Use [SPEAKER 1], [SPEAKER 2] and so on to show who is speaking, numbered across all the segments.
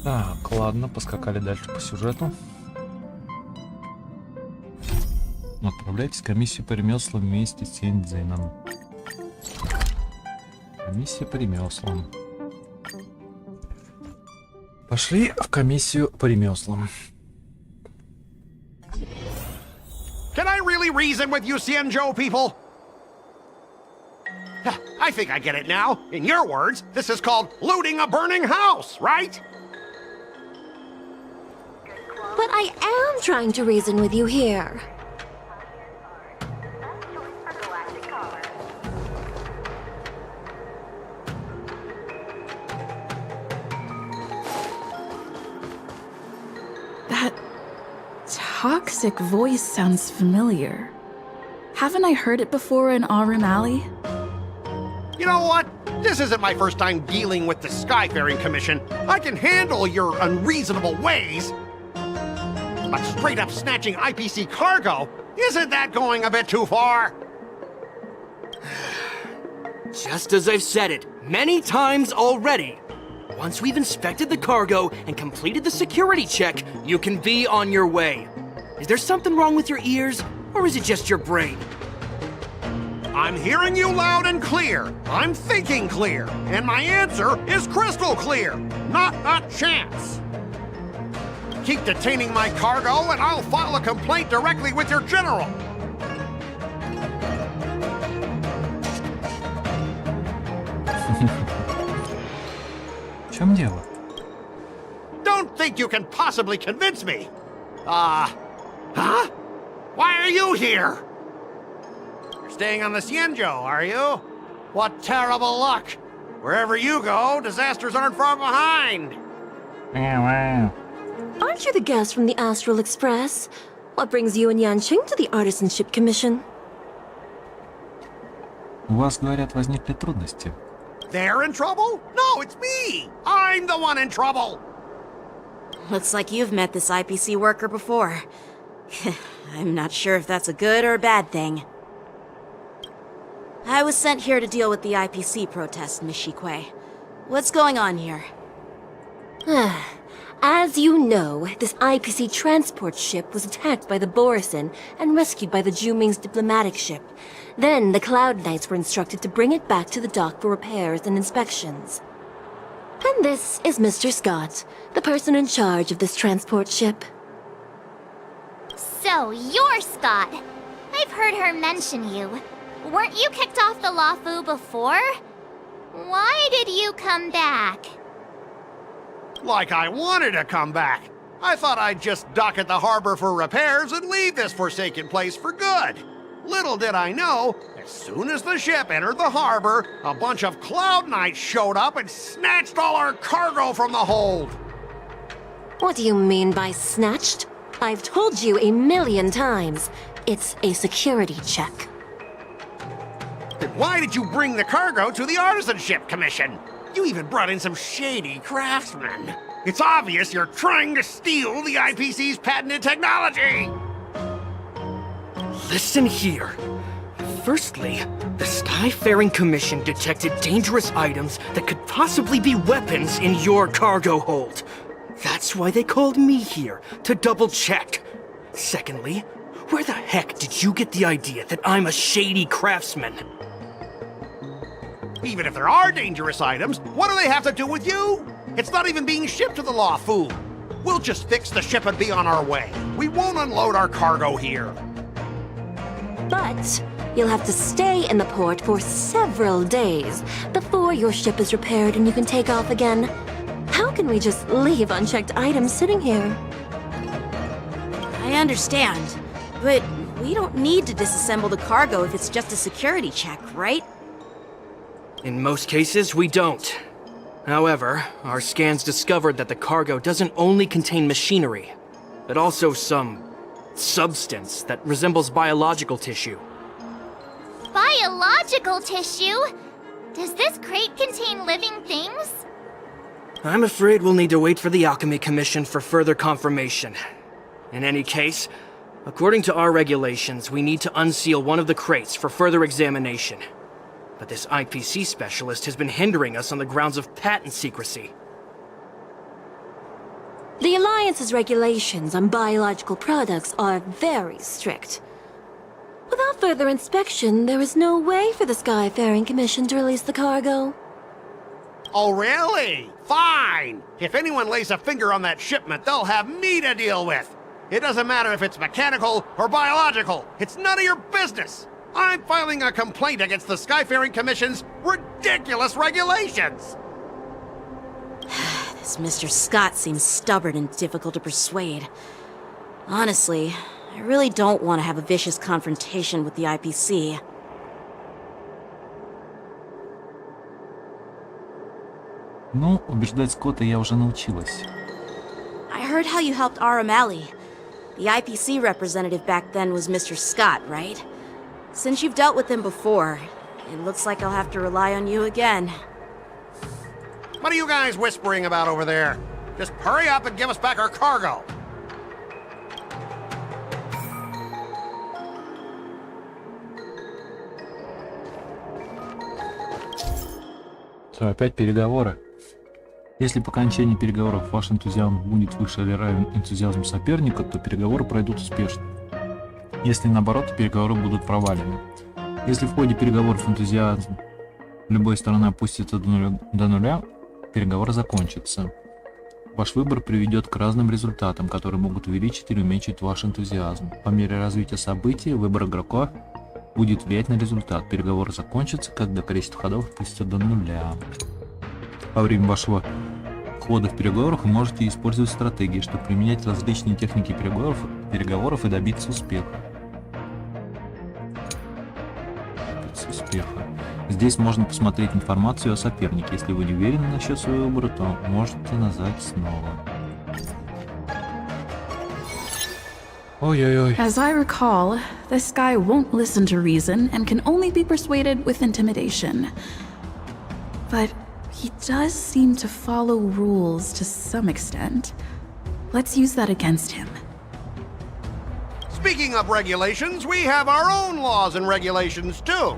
[SPEAKER 1] Так, ладно, поскакали дальше по сюжету. Отправляйтесь в комиссию по ремеслам вместе с Сеньцзином. Комиссия по ремеслам. Пошли в комиссию по ремеслам.
[SPEAKER 2] Can I really reason with you Xianzhou people? I think I get it now. In your words, this is called looting a burning house, right?
[SPEAKER 3] But I am trying to reason with you here.
[SPEAKER 4] That toxic voice sounds familiar. Haven't I heard it before in Aurum Alley?
[SPEAKER 2] You know what? This isn't my first time dealing with the Skyfaring Commission. I can handle your unreasonable ways. But straight up snatching IPC cargo, isn't that going a bit too far?
[SPEAKER 5] Just as I've said it many times already. Once we've inspected the cargo and completed the security check, you can be on your way. Is there something wrong with your ears, or is it just your brain?
[SPEAKER 2] I'm hearing you loud and clear. I'm thinking clear. And my answer is crystal clear. Not a chance. Keep detaining my cargo and I'll file a complaint directly with your general.
[SPEAKER 1] В чем дело?
[SPEAKER 2] Don't think you can possibly convince me. Huh? Why are you here? You're staying on the Xianzhou, are you? What terrible luck. Wherever you go, disasters aren't far behind.
[SPEAKER 3] Aren't you the guest from the Astral Express? What brings you and Yanqing to the Artisanship Commission?
[SPEAKER 1] У вас, говорят, возникли трудности.
[SPEAKER 2] They're in trouble? No, it's me! I'm the one in trouble!
[SPEAKER 6] Looks like you've met this IPC worker before. I'm not sure if that's a good or a bad thing. I was sent here to deal with the IPC protest, Miss Shikui. What's going on here?
[SPEAKER 3] As you know, this IPC transport ship was attacked by the Borisin and rescued by the Juming's diplomatic ship. Then the Cloud Knights were instructed to bring it back to the dock for repairs and inspections. And this is Mr. Scott, the person in charge of this transport ship.
[SPEAKER 7] So, you're Scott. I've heard her mention you. Weren't you kicked off the Luofu before? Why did you come back?
[SPEAKER 2] Like I wanted to come back. I thought I'd just dock at the harbor for repairs and leave this forsaken place for good. Little did I know, as soon as the ship entered the harbor, a bunch of Cloud Knights showed up and snatched all our cargo from the hold.
[SPEAKER 3] What do you mean by snatched? I've told you 1,000,000 times. It's a security check.
[SPEAKER 2] Then why did you bring the cargo to the Artisanship Commission? You even brought in some shady craftsmen. It's obvious you're trying to steal the IPC's patented technology!
[SPEAKER 5] Listen here. Firstly, the Skyfaring Commission detected dangerous items that could possibly be weapons in your cargo hold. That's why they called me here, to double-check. Secondly, where the heck did you get the idea that I'm a shady craftsman?
[SPEAKER 2] Even if there are dangerous items, what do they have to do with you? It's not even being shipped to the Luofu. We'll just fix the ship and be on our way. We won't unload our cargo here.
[SPEAKER 3] But you'll have to stay in the port for several days before your ship is repaired and you can take off again. How can we just leave unchecked items sitting here?
[SPEAKER 6] I understand, but we don't need to disassemble the cargo if it's just a security check, right?
[SPEAKER 5] In most cases, we don't. However, our scans discovered that the cargo doesn't only contain machinery, but also some substance that resembles biological tissue.
[SPEAKER 7] Biological tissue? Does this crate contain living things?
[SPEAKER 5] I'm afraid we'll need to wait for the Alchemy Commission for further confirmation. In any case, according to our regulations, we need to unseal one of the crates for further examination. But this IPC specialist has been hindering us on the grounds of patent secrecy.
[SPEAKER 3] The Alliance's regulations on biological products are very strict. Without further inspection, there is no way for the Skyfaring Commission to release the cargo.
[SPEAKER 2] Oh, really? Fine! If anyone lays a finger on that shipment, they'll have me to deal with. It doesn't matter if it's mechanical or biological. It's none of your business. I'm filing a complaint against the Skyfaring Commission's ridiculous regulations.
[SPEAKER 6] This Mr. Scott seems stubborn and difficult to persuade. Honestly, I really don't want to have a vicious confrontation with the IPC.
[SPEAKER 1] Ну, убеждать Скотта я уже научилась.
[SPEAKER 6] I heard how you helped O'Malley. The IPC representative back then was Mr. Scott, right? Since you've dealt with him before, it looks like I'll have to rely on you again.
[SPEAKER 2] What are you guys whispering about over there? Just hurry up and give us back our cargo.
[SPEAKER 1] Что, опять переговоры? Если по окончании переговоров ваш энтузиазм будет выше или равен энтузиазму соперника, то переговоры пройдут успешно. Если наоборот, переговоры будут провалены. Если в ходе переговоров энтузиазм любой стороны опустится до нуля, переговоры закончатся. Ваш выбор приведет к разным результатам, которые могут увеличить или уменьшить ваш энтузиазм. По мере развития событий, выбор игрока будет влиять на результат. Переговоры закончатся, когда количество ходов опустится до нуля. Во время вашего хода в переговорах вы можете использовать стратегии, чтобы применять различные техники переговоров и добиться успеха. Здесь можно посмотреть информацию о сопернике. Если вы не уверены насчет своего выбора, то можете нажать снова. Ой-ой-ой.
[SPEAKER 4] As I recall, this guy won't listen to reason and can only be persuaded with intimidation. But he does seem to follow rules to some extent. Let's use that against him.
[SPEAKER 2] Speaking of regulations, we have our own laws and regulations too.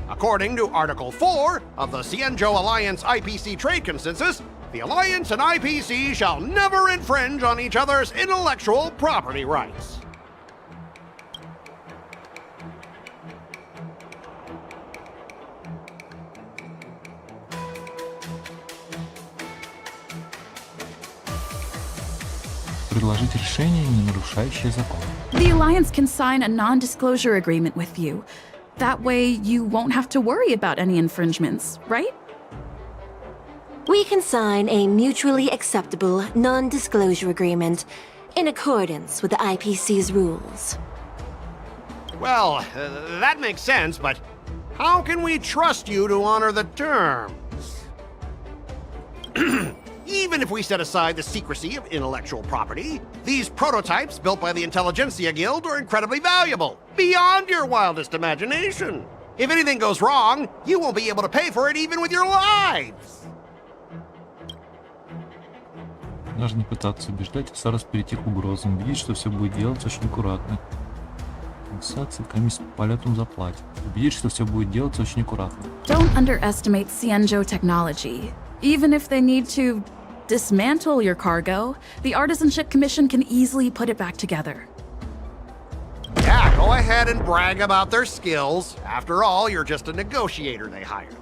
[SPEAKER 2] According to Article 4 of the Xianzhou Alliance IPC Trade Consensus, the Alliance and IPC shall never infringe on each other's intellectual property rights.
[SPEAKER 1] Предложить решение, не нарушающее закон.
[SPEAKER 4] The Alliance can sign a non-disclosure agreement with you. That way, you won't have to worry about any infringements, right?
[SPEAKER 3] We can sign a mutually acceptable non-disclosure agreement in accordance with the IPC's rules.
[SPEAKER 2] Well, that makes sense, but how can we trust you to honor the terms? Even if we set aside the secrecy of intellectual property, these prototypes built by the Intelligentsia Guild are incredibly valuable, beyond your wildest imagination. If anything goes wrong, you won't be able to pay for it even with your lives.
[SPEAKER 1] Даже не пытаться убеждать, а сразу перейти к угрозам. Видеть, что все будет делаться очень аккуратно. Компенсация комиссия по полетам заплатит. Убедить, что все будет делаться очень аккуратно.
[SPEAKER 4] Don't underestimate Xianzhou technology. Even if they need to dismantle your cargo, the Artisanship Commission can easily put it back together.
[SPEAKER 2] Yeah, go ahead and brag about their skills. After all, you're just a negotiator they hired.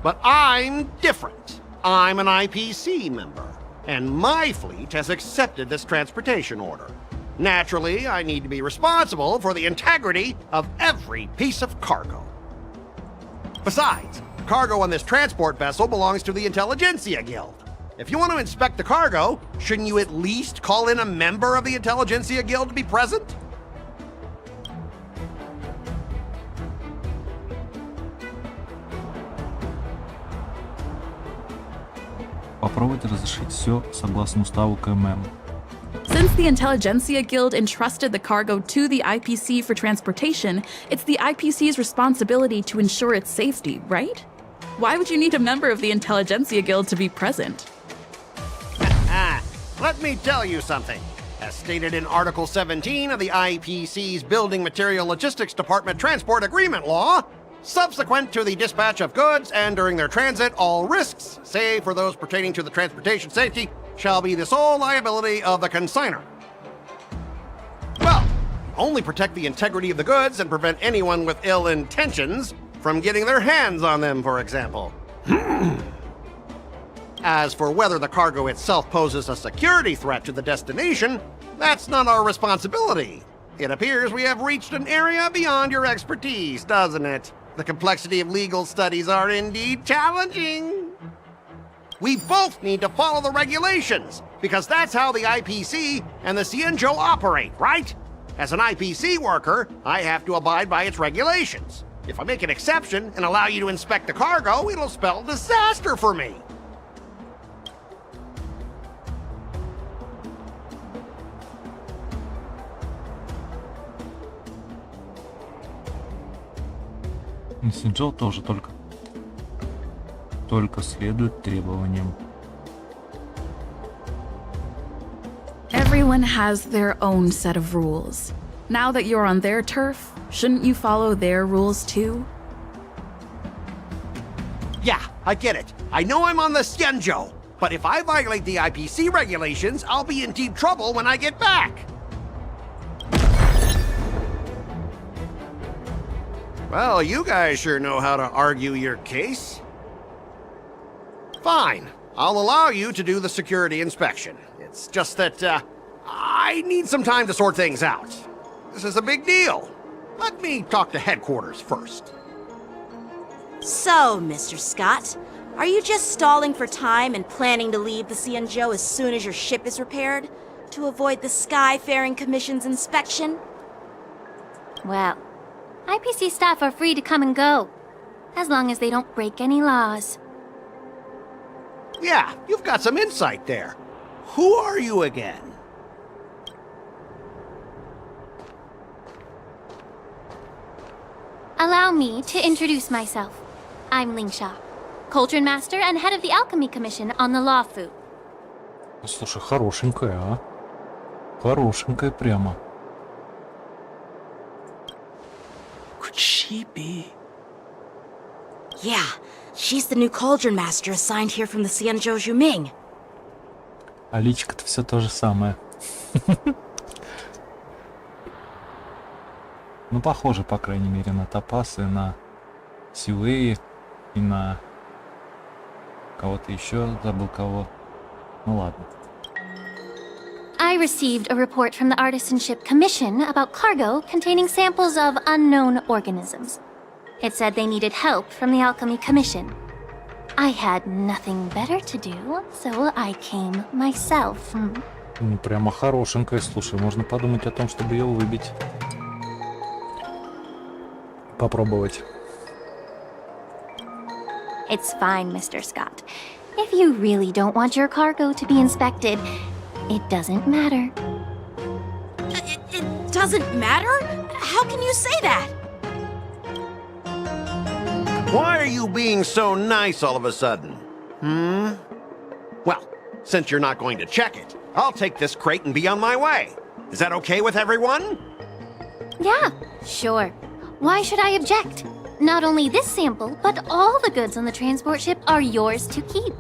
[SPEAKER 2] But I'm different. I'm an IPC member, and my fleet has accepted this transportation order. Naturally, I need to be responsible for the integrity of every piece of cargo. Besides, cargo on this transport vessel belongs to the Intelligentsia Guild. If you want to inspect the cargo, shouldn't you at least call in a member of the Intelligentsia Guild to be present?
[SPEAKER 1] Попробуйте разрешить все согласно уставу КММ.
[SPEAKER 4] Since the Intelligentsia Guild entrusted the cargo to the IPC for transportation, it's the IPC's responsibility to ensure its safety, right? Why would you need a member of the Intelligentsia Guild to be present?
[SPEAKER 2] Let me tell you something. As stated in Article 17 of the IPC's Building Material Logistics Department Transport Agreement Law, subsequent to the dispatch of goods and during their transit, all risks, save for those pertaining to the transportation safety, shall be the sole liability of the consigner. Well, only protect the integrity of the goods and prevent anyone with ill intentions from getting their hands on them, for example. As for whether the cargo itself poses a security threat to the destination, that's not our responsibility. It appears we have reached an area beyond your expertise, doesn't it? The complexity of legal studies are indeed challenging. We both need to follow the regulations, because that's how the IPC and the Xianzhou operate, right? As an IPC worker, I have to abide by its regulations. If I make an exception and allow you to inspect the cargo, it'll spell disaster for me.
[SPEAKER 1] Синджоу тоже только следует требованиям.
[SPEAKER 4] Everyone has their own set of rules. Now that you're on their turf, shouldn't you follow their rules too?
[SPEAKER 2] Yeah, I get it. I know I'm on the Xianzhou, but if I violate the IPC regulations, I'll be in deep trouble when I get back. Well, you guys sure know how to argue your case. Fine, I'll allow you to do the security inspection. It's just that, I need some time to sort things out. This is a big deal. Let me talk to headquarters first.
[SPEAKER 6] So, Mr. Scott, are you just stalling for time and planning to leave the Xianzhou as soon as your ship is repaired? To avoid the Skyfaring Commission's inspection?
[SPEAKER 7] Well, IPC staff are free to come and go, as long as they don't break any laws.
[SPEAKER 2] Yeah, you've got some insight there. Who are you again?
[SPEAKER 7] Allow me to introduce myself. I'm Lingsha, Cauldron Master and head of the Alchemy Commission on the Lawfu.
[SPEAKER 1] Слушай, хорошенькая, а? Хорошенькая прямо.
[SPEAKER 5] Could she be?
[SPEAKER 6] Yeah, she's the new Cauldron Master assigned here from the Xianzhou Zhuming.
[SPEAKER 1] А личико-то все то же самое. Ну, похоже, по крайней мере, на Топас и на Сюэи, и на кого-то еще, забыл кого. Ну ладно.
[SPEAKER 7] I received a report from the Artisanship Commission about cargo containing samples of unknown organisms. It said they needed help from the Alchemy Commission. I had nothing better to do, so I came myself.
[SPEAKER 1] Ну, прямо хорошенькая, слушай, можно подумать о том, чтобы ее выбить. Попробовать.
[SPEAKER 7] It's fine, Mr. Scott. If you really don't want your cargo to be inspected, it doesn't matter.
[SPEAKER 6] It doesn't matter? How can you say that?
[SPEAKER 2] Why are you being so nice all of a sudden? Well, since you're not going to check it, I'll take this crate and be on my way. Is that okay with everyone?
[SPEAKER 7] Yeah, sure. Why should I object? Not only this sample, but all the goods on the transport ship are yours to keep.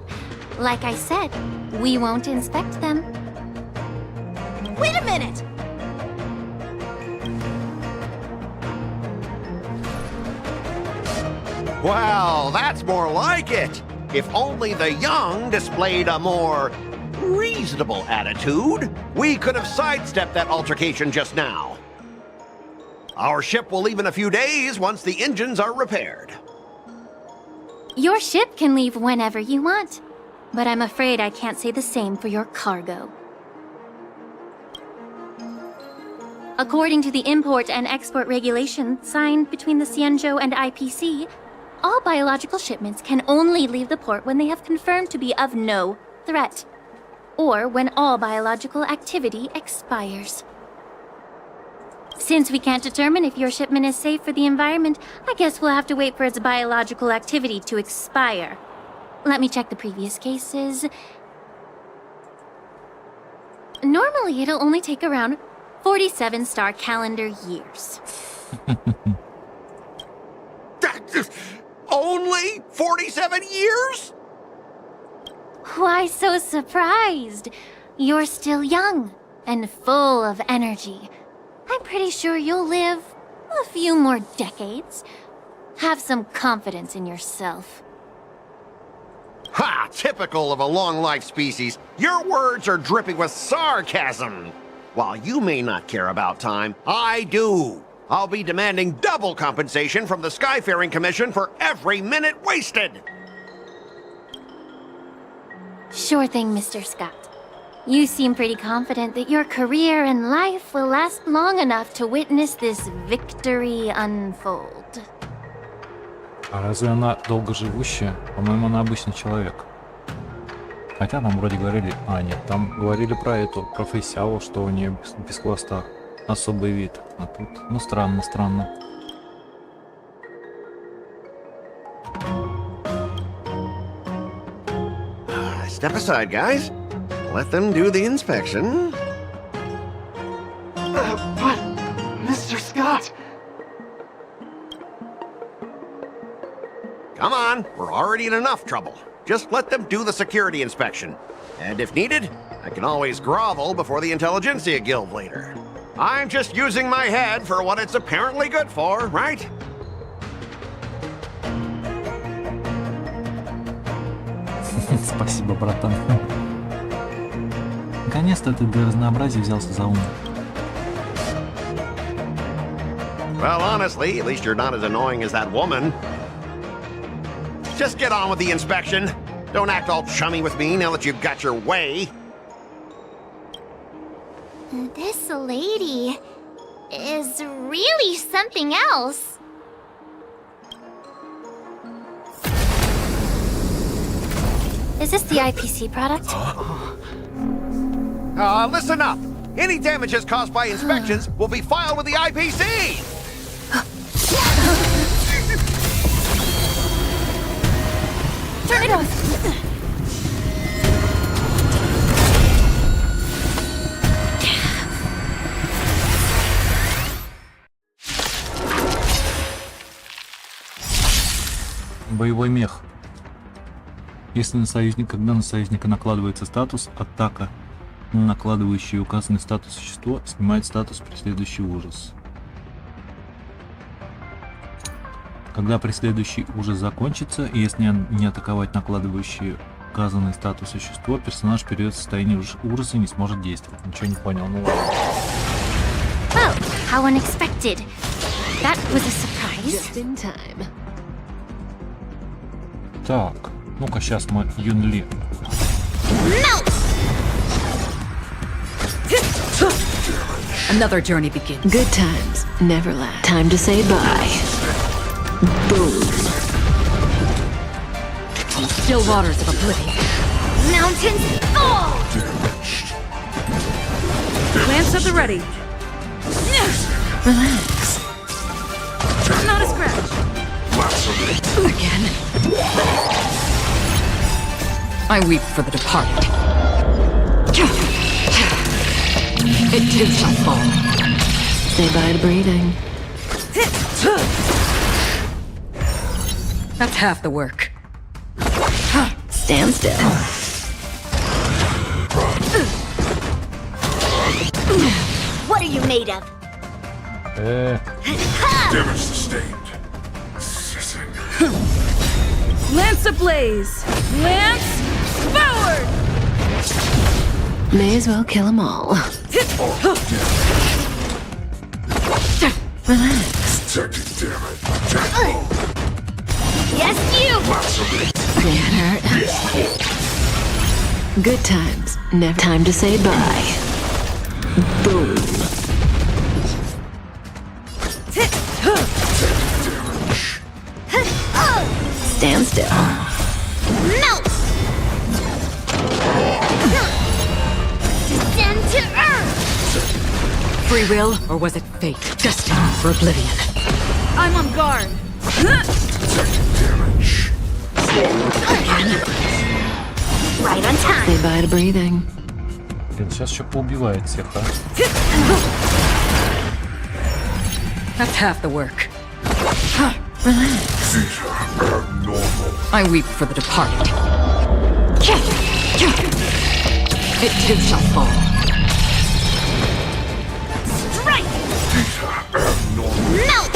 [SPEAKER 7] Like I said, we won't inspect them.
[SPEAKER 6] Wait a minute!
[SPEAKER 2] Well, that's more like it. If only the young displayed a more reasonable attitude, we could have sidestepped that altercation just now. Our ship will leave in a few days once the engines are repaired.
[SPEAKER 7] Your ship can leave whenever you want, but I'm afraid I can't say the same for your cargo. According to the import and export regulations signed between the Xianzhou and IPC, all biological shipments can only leave the port when they have confirmed to be of no threat, or when all biological activity expires. Since we can't determine if your shipment is safe for the environment, I guess we'll have to wait for its biological activity to expire. Let me check the previous cases. Normally, it'll only take around 47 star calendar years.
[SPEAKER 2] Only 47 years?
[SPEAKER 7] Why so surprised? You're still young and full of energy. I'm pretty sure you'll live a few more decades. Have some confidence in yourself.
[SPEAKER 2] Ha! Typical of a long-life species. Your words are dripping with sarcasm. While you may not care about time, I do. I'll be demanding double compensation from the Skyfaring Commission for every minute wasted.
[SPEAKER 7] Sure thing, Mr. Scott. You seem pretty confident that your career and life will last long enough to witness this victory unfold.
[SPEAKER 1] А разве она долгоживущая? По-моему, она обычный человек. Хотя нам вроде говорили... А, нет, там говорили про эту, про Фейсяо, что у нее без хвоста особый вид. А тут, ну, странно.
[SPEAKER 2] Step aside, guys. Let them do the inspection.
[SPEAKER 5] But, Mr. Scott...
[SPEAKER 2] Come on, we're already in enough trouble. Just let them do the security inspection. And if needed, I can always grovel before the Intelligentsia Guild later. I'm just using my head for what it's apparently good for, right?
[SPEAKER 1] Спасибо, братан. Наконец-то ты для разнообразия взялся за ум.
[SPEAKER 2] Well, honestly, at least you're not as annoying as that woman. Just get on with the inspection. Don't act all chummy with me now that you've got your way.
[SPEAKER 7] This lady is really something else. Is this the IPC product?
[SPEAKER 2] Listen up. Any damages caused by inspections will be filed with the IPC.
[SPEAKER 7] Turn it off!
[SPEAKER 1] Боевой мех. Если когда на союзника накладывается статус, атака на накладывающий указанный статус существо снимает статус преследующий ужас. Когда преследующий ужас закончится, и если не атаковать накладывающий указанный статус существо, персонаж перейдет в состояние ужаса и не сможет действовать. Ничего не понял, ну ладно.
[SPEAKER 7] Well, how unexpected. That was a surprise.
[SPEAKER 3] Just in time.
[SPEAKER 1] Так, ну-ка сейчас мы Юнли.
[SPEAKER 7] Melt!
[SPEAKER 8] Another journey begins.
[SPEAKER 3] Good times never last. Time to say bye. Boom.
[SPEAKER 8] Still waters of oblivion.
[SPEAKER 7] Mountains fall!
[SPEAKER 8] Lance at the ready.
[SPEAKER 3] Relax.
[SPEAKER 8] Not a scratch.
[SPEAKER 3] Again.
[SPEAKER 8] I weep for the departed. It too shall fall.
[SPEAKER 3] Say bye to breathing.
[SPEAKER 8] That's half the work.
[SPEAKER 3] Stand still.
[SPEAKER 7] What are you made of?
[SPEAKER 9] Damage sustained.
[SPEAKER 8] Lance ablaze. Lance forward.
[SPEAKER 3] May as well kill them all. Relax.
[SPEAKER 9] Detecting damage.
[SPEAKER 7] Yes, you!
[SPEAKER 3] Can't hurt. Good times. Never time to say bye. Boom. Stand still.
[SPEAKER 7] Melt! Descend to earth!
[SPEAKER 8] Free will, or was it fate? Destined for oblivion. I'm on guard.
[SPEAKER 9] Damage.
[SPEAKER 7] Right on time.
[SPEAKER 3] Say bye to breathing.
[SPEAKER 1] Блин, сейчас еще поубивает всех, а?
[SPEAKER 8] That's half the work.
[SPEAKER 3] Relax.
[SPEAKER 9] Abnormal.
[SPEAKER 8] I weep for the departed. It too shall fall.
[SPEAKER 7] Strike!
[SPEAKER 9] These are abnormal.
[SPEAKER 7] Melt!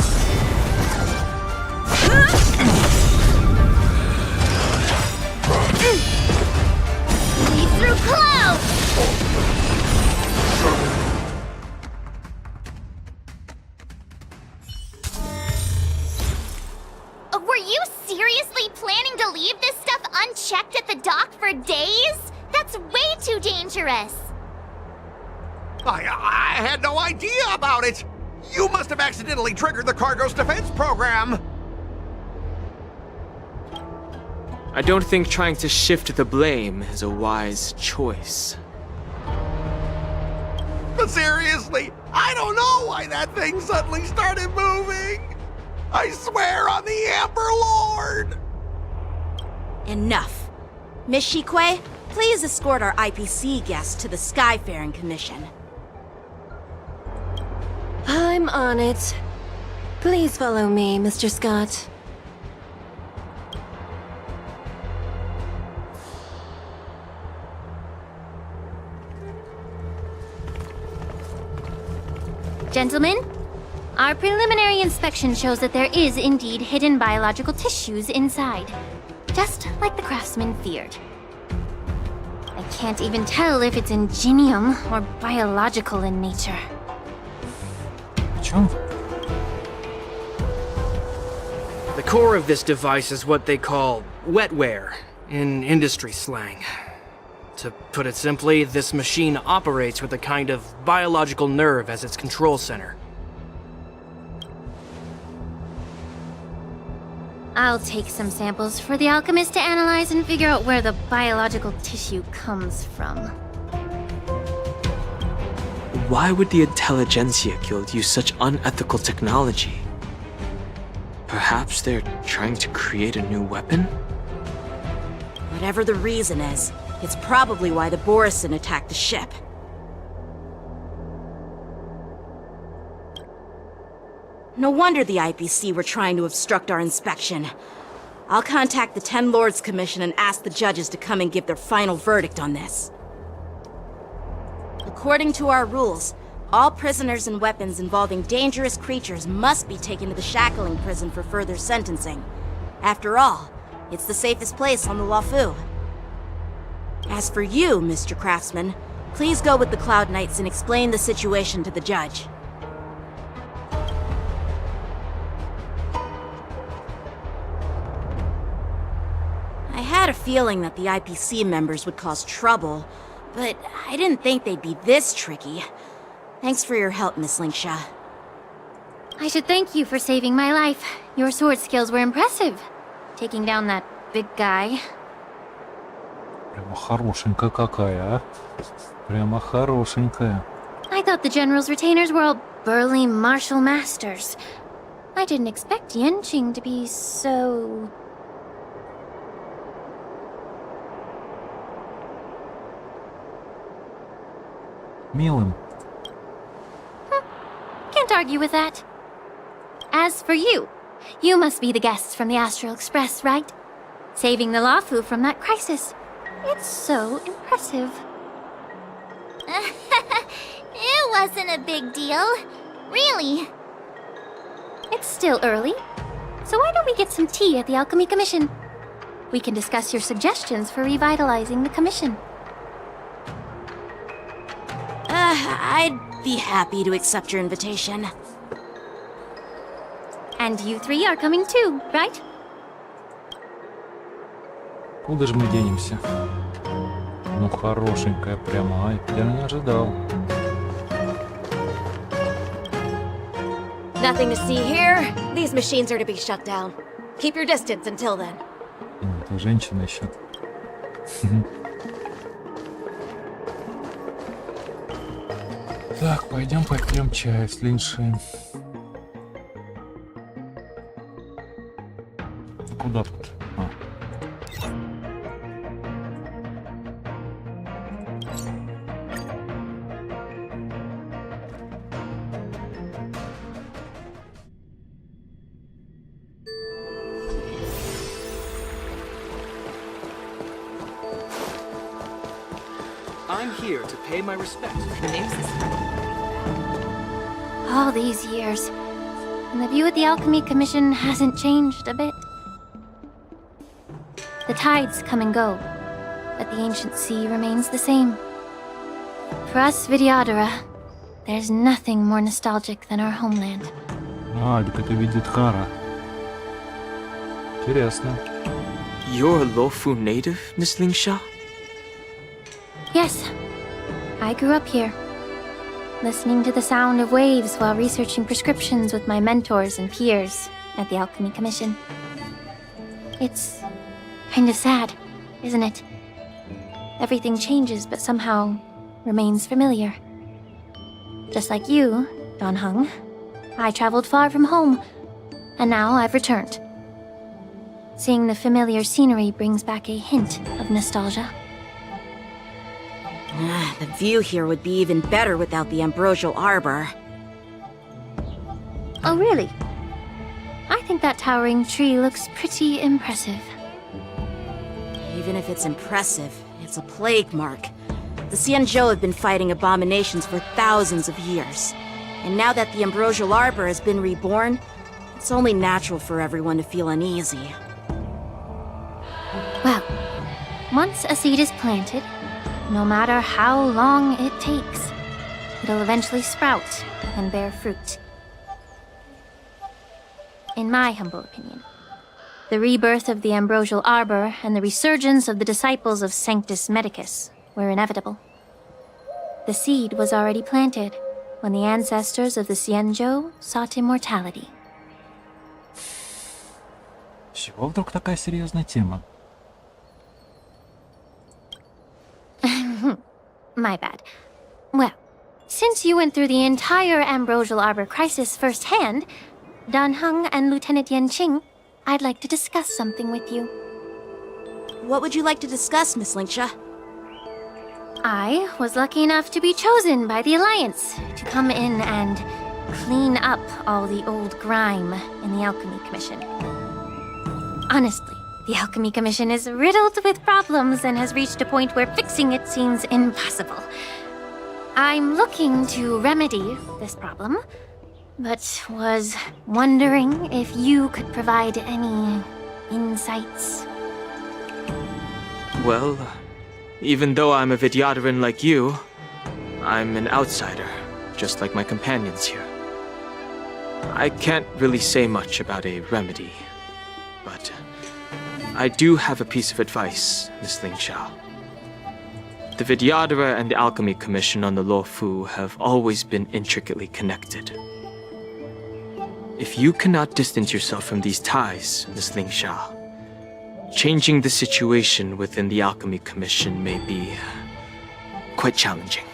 [SPEAKER 7] Lead through clouds! Were you seriously planning to leave this stuff unchecked at the dock for days? That's way too dangerous.
[SPEAKER 2] I had no idea about it. You must have accidentally triggered the cargo's defense program.
[SPEAKER 10] I don't think trying to shift the blame is a wise choice.
[SPEAKER 2] But seriously, I don't know why that thing suddenly started moving. I swear on the Amber Lord!
[SPEAKER 6] Enough. Miss Shikue, please escort our IPC guests to the Skyfaring Commission.
[SPEAKER 3] I'm on it. Please follow me, Mr. Scott.
[SPEAKER 7] Gentlemen, our preliminary inspection shows that there is indeed hidden biological tissues inside, just like the craftsman feared. I can't even tell if it's ingenium or biological in nature.
[SPEAKER 1] Чё?
[SPEAKER 5] The core of this device is what they call wetware in industry slang. To put it simply, this machine operates with a kind of biological nerve as its control center.
[SPEAKER 7] I'll take some samples for the alchemist to analyze and figure out where the biological tissue comes from.
[SPEAKER 10] Why would the Intelligentsia Guild use such unethical technology? Perhaps they're trying to create a new weapon?
[SPEAKER 6] Whatever the reason is, it's probably why the Borisin attacked the ship. No wonder the IPC were trying to obstruct our inspection. I'll contact the Ten Lords Commission and ask the judges to come and give their final verdict on this. According to our rules, all prisoners and weapons involving dangerous creatures must be taken to the shackling prison for further sentencing. After all, it's the safest place on the Luofu. As for you, Mr. Craftsman, please go with the Cloud Knights and explain the situation to the judge. I had a feeling that the IPC members would cause trouble, but I didn't think they'd be this tricky. Thanks for your help, Miss Lingsha.
[SPEAKER 7] I should thank you for saving my life. Your sword skills were impressive. Taking down that big guy.
[SPEAKER 1] Прямо хорошенькая какая, а? Прямо хорошенькая.
[SPEAKER 7] I thought the General's retainers were all burly martial masters. I didn't expect Yanqing to be so...
[SPEAKER 1] Милым.
[SPEAKER 7] Can't argue with that. As for you, you must be the guests from the Astral Express, right? Saving the Luofu from that crisis. It's so impressive. It wasn't a big deal. Really. It's still early, so why don't we get some tea at the Alchemy Commission? We can discuss your suggestions for revitalizing the commission.
[SPEAKER 6] I'd be happy to accept your invitation.
[SPEAKER 7] And you three are coming too, right?
[SPEAKER 1] Куда же мы денемся? Ну, хорошенькая прямо, ай, я не ожидал.
[SPEAKER 3] Nothing to see here. These machines are to be shut down. Keep your distance until then.
[SPEAKER 1] Это женщина еще. Так, пойдем попьем чай с Линши. Куда тут? А.
[SPEAKER 5] I'm here to pay my respects.
[SPEAKER 7] All these years, and the view of the Alchemy Commission hasn't changed a bit. The tides come and go, but the ancient sea remains the same. For us Vidyadhara, there's nothing more nostalgic than our homeland.
[SPEAKER 1] Так это видит Хара. Интересно.
[SPEAKER 10] You're a Luofu native, Miss Lingsha?
[SPEAKER 7] Yes, I grew up here, listening to the sound of waves while researching prescriptions with my mentors and peers at the Alchemy Commission. It's kind of sad, isn't it? Everything changes but somehow remains familiar. Just like you, Don Hung, I traveled far from home, and now I've returned. Seeing the familiar scenery brings back a hint of nostalgia.
[SPEAKER 6] The view here would be even better without the ambrosial arbor.
[SPEAKER 7] Oh, really? I think that towering tree looks pretty impressive.
[SPEAKER 6] Even if it's impressive, it's a plague mark. The Xianzhou have been fighting abominations for thousands of years. And now that the ambrosial arbor has been reborn, it's only natural for everyone to feel uneasy.
[SPEAKER 7] Well, once a seed is planted, no matter how long it takes, it'll eventually sprout and bear fruit. In my humble opinion, the rebirth of the ambrosial arbor and the resurgence of the disciples of Sanctus Medicus were inevitable. The seed was already planted when the ancestors of the Xianzhou sought immortality.
[SPEAKER 1] С чего вдруг такая серьезная тема?
[SPEAKER 7] My bad. Well, since you went through the entire ambrosial arbor crisis firsthand, Dan Heng and Lieutenant Yan Qing, I'd like to discuss something with you.
[SPEAKER 6] What would you like to discuss, Miss Lingsha?
[SPEAKER 7] I was lucky enough to be chosen by the Alliance to come in and clean up all the old grime in the Alchemy Commission. Honestly, the Alchemy Commission is riddled with problems and has reached a point where fixing it seems impossible. I'm looking to remedy this problem, but was wondering if you could provide any insights.
[SPEAKER 10] Well, even though I'm a Vidyadharan like you, I'm an outsider, just like my companions here. I can't really say much about a remedy, but I do have a piece of advice, Miss Lingsha. The Vidyadhara and the Alchemy Commission on the Luofu have always been intricately connected. If you cannot distance yourself from these ties, Miss Lingsha, changing the situation within the Alchemy Commission may be quite challenging.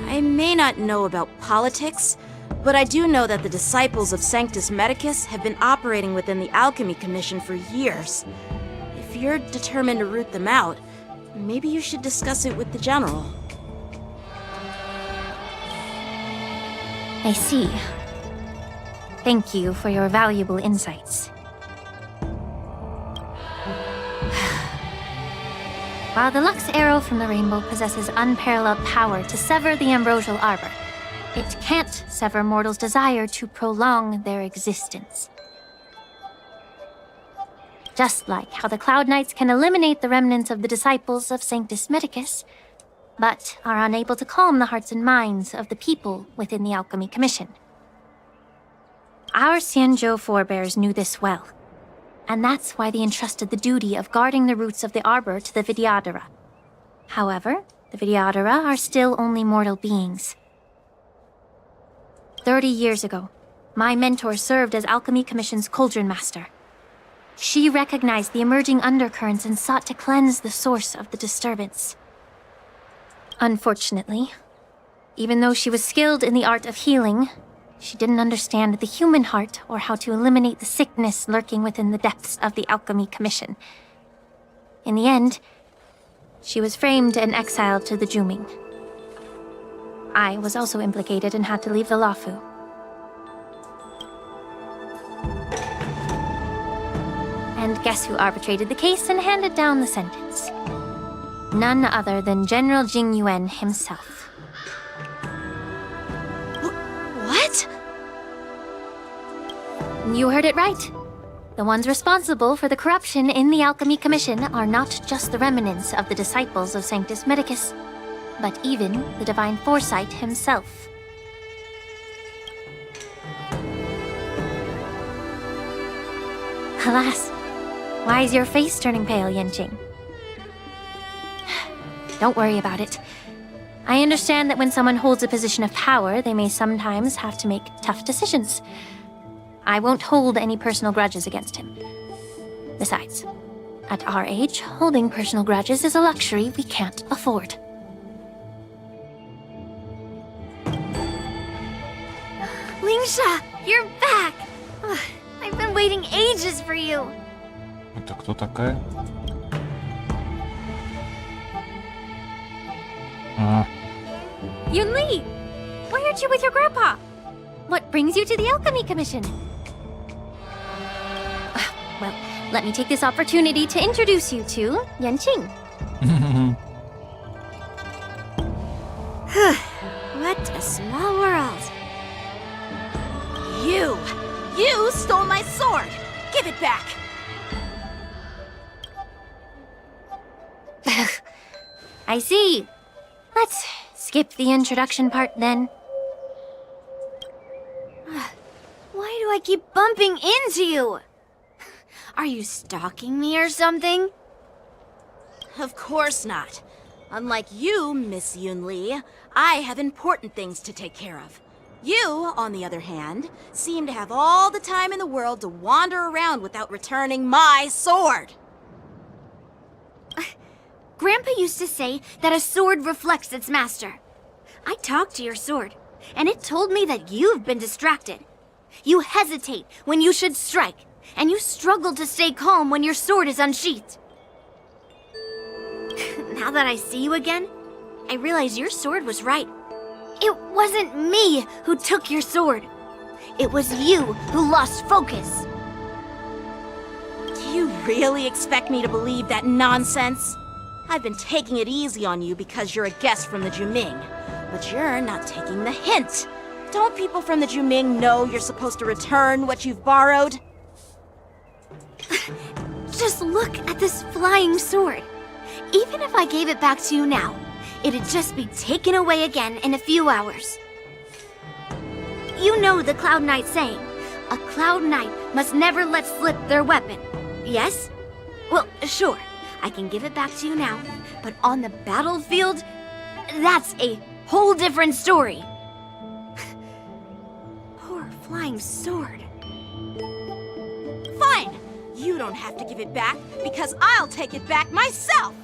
[SPEAKER 6] I may not know about politics, but I do know that the disciples of Sanctus Medicus have been operating within the Alchemy Commission for years. If you're determined to root them out, maybe you should discuss it with the General.
[SPEAKER 7] I see. Thank you for your valuable insights. While the Lux Arrow from the Rainbow possesses unparalleled power to sever the ambrosial arbor, it can't sever mortals' desire to prolong their existence. Just like how the Cloud Knights can eliminate the remnants of the disciples of Sanctus Medicus, but are unable to calm the hearts and minds of the people within the Alchemy Commission. Our Xianzhou forebears knew this well, and that's why they entrusted the duty of guarding the roots of the arbor to the Vidyadhara. However, the Vidyadhara are still only mortal beings. 30 years ago, my mentor served as Alchemy Commission's Cauldron Master. She recognized the emerging undercurrents and sought to cleanse the source of the disturbance. Unfortunately, even though she was skilled in the art of healing, she didn't understand the human heart or how to eliminate the sickness lurking within the depths of the Alchemy Commission. In the end, she was framed and exiled to the Juming. I was also implicated and had to leave the Luofu. And guess who arbitrated the case and handed down the sentence? None other than General Jing Yuan himself.
[SPEAKER 6] What?
[SPEAKER 7] You heard it right. The ones responsible for the corruption in the Alchemy Commission are not just the remnants of the disciples of Sanctus Medicus, but even the Divine Foresight himself. Alas, why is your face turning pale, Yanqing? Don't worry about it. I understand that when someone holds a position of power, they may sometimes have to make tough decisions. I won't hold any personal grudges against him. Besides, at our age, holding personal grudges is a luxury we can't afford. Lingsha, you're back! I've been waiting ages for you.
[SPEAKER 1] Это кто такая?
[SPEAKER 7] Yunli! Why aren't you with your grandpa? What brings you to the Alchemy Commission? Well, let me take this opportunity to introduce you to Yanqing.
[SPEAKER 6] What a small world. You stole my sword! Give it back!
[SPEAKER 7] I see. Let's skip the introduction part then.
[SPEAKER 6] Why do I keep bumping into you? Are you stalking me or something? Of course not. Unlike you, Miss Yunli, I have important things to take care of. You, on the other hand, seem to have all the time in the world to wander around without returning my sword.
[SPEAKER 7] Grandpa used to say that a sword reflects its master. I talked to your sword, and it told me that you've been distracted. You hesitate when you should strike, and you struggle to stay calm when your sword is unsheathed. Now that I see you again, I realize your sword was right. It wasn't me who took your sword. It was you who lost focus.
[SPEAKER 6] Do you really expect me to believe that nonsense? I've been taking it easy on you because you're a guest from the Juming, but you're not taking the hint. Don't people from the Juming know you're supposed to return what you've borrowed?
[SPEAKER 7] Just look at this flying sword. Even if I gave it back to you now, it'd just be taken away again in a few hours. You know the Cloud Knight saying, a Cloud Knight must never let slip their weapon, yes? Well, sure, I can give it back to you now, but on the battlefield, that's a whole different story. Poor flying sword.
[SPEAKER 6] Fine! You don't have to give it back, because I'll take it back myself!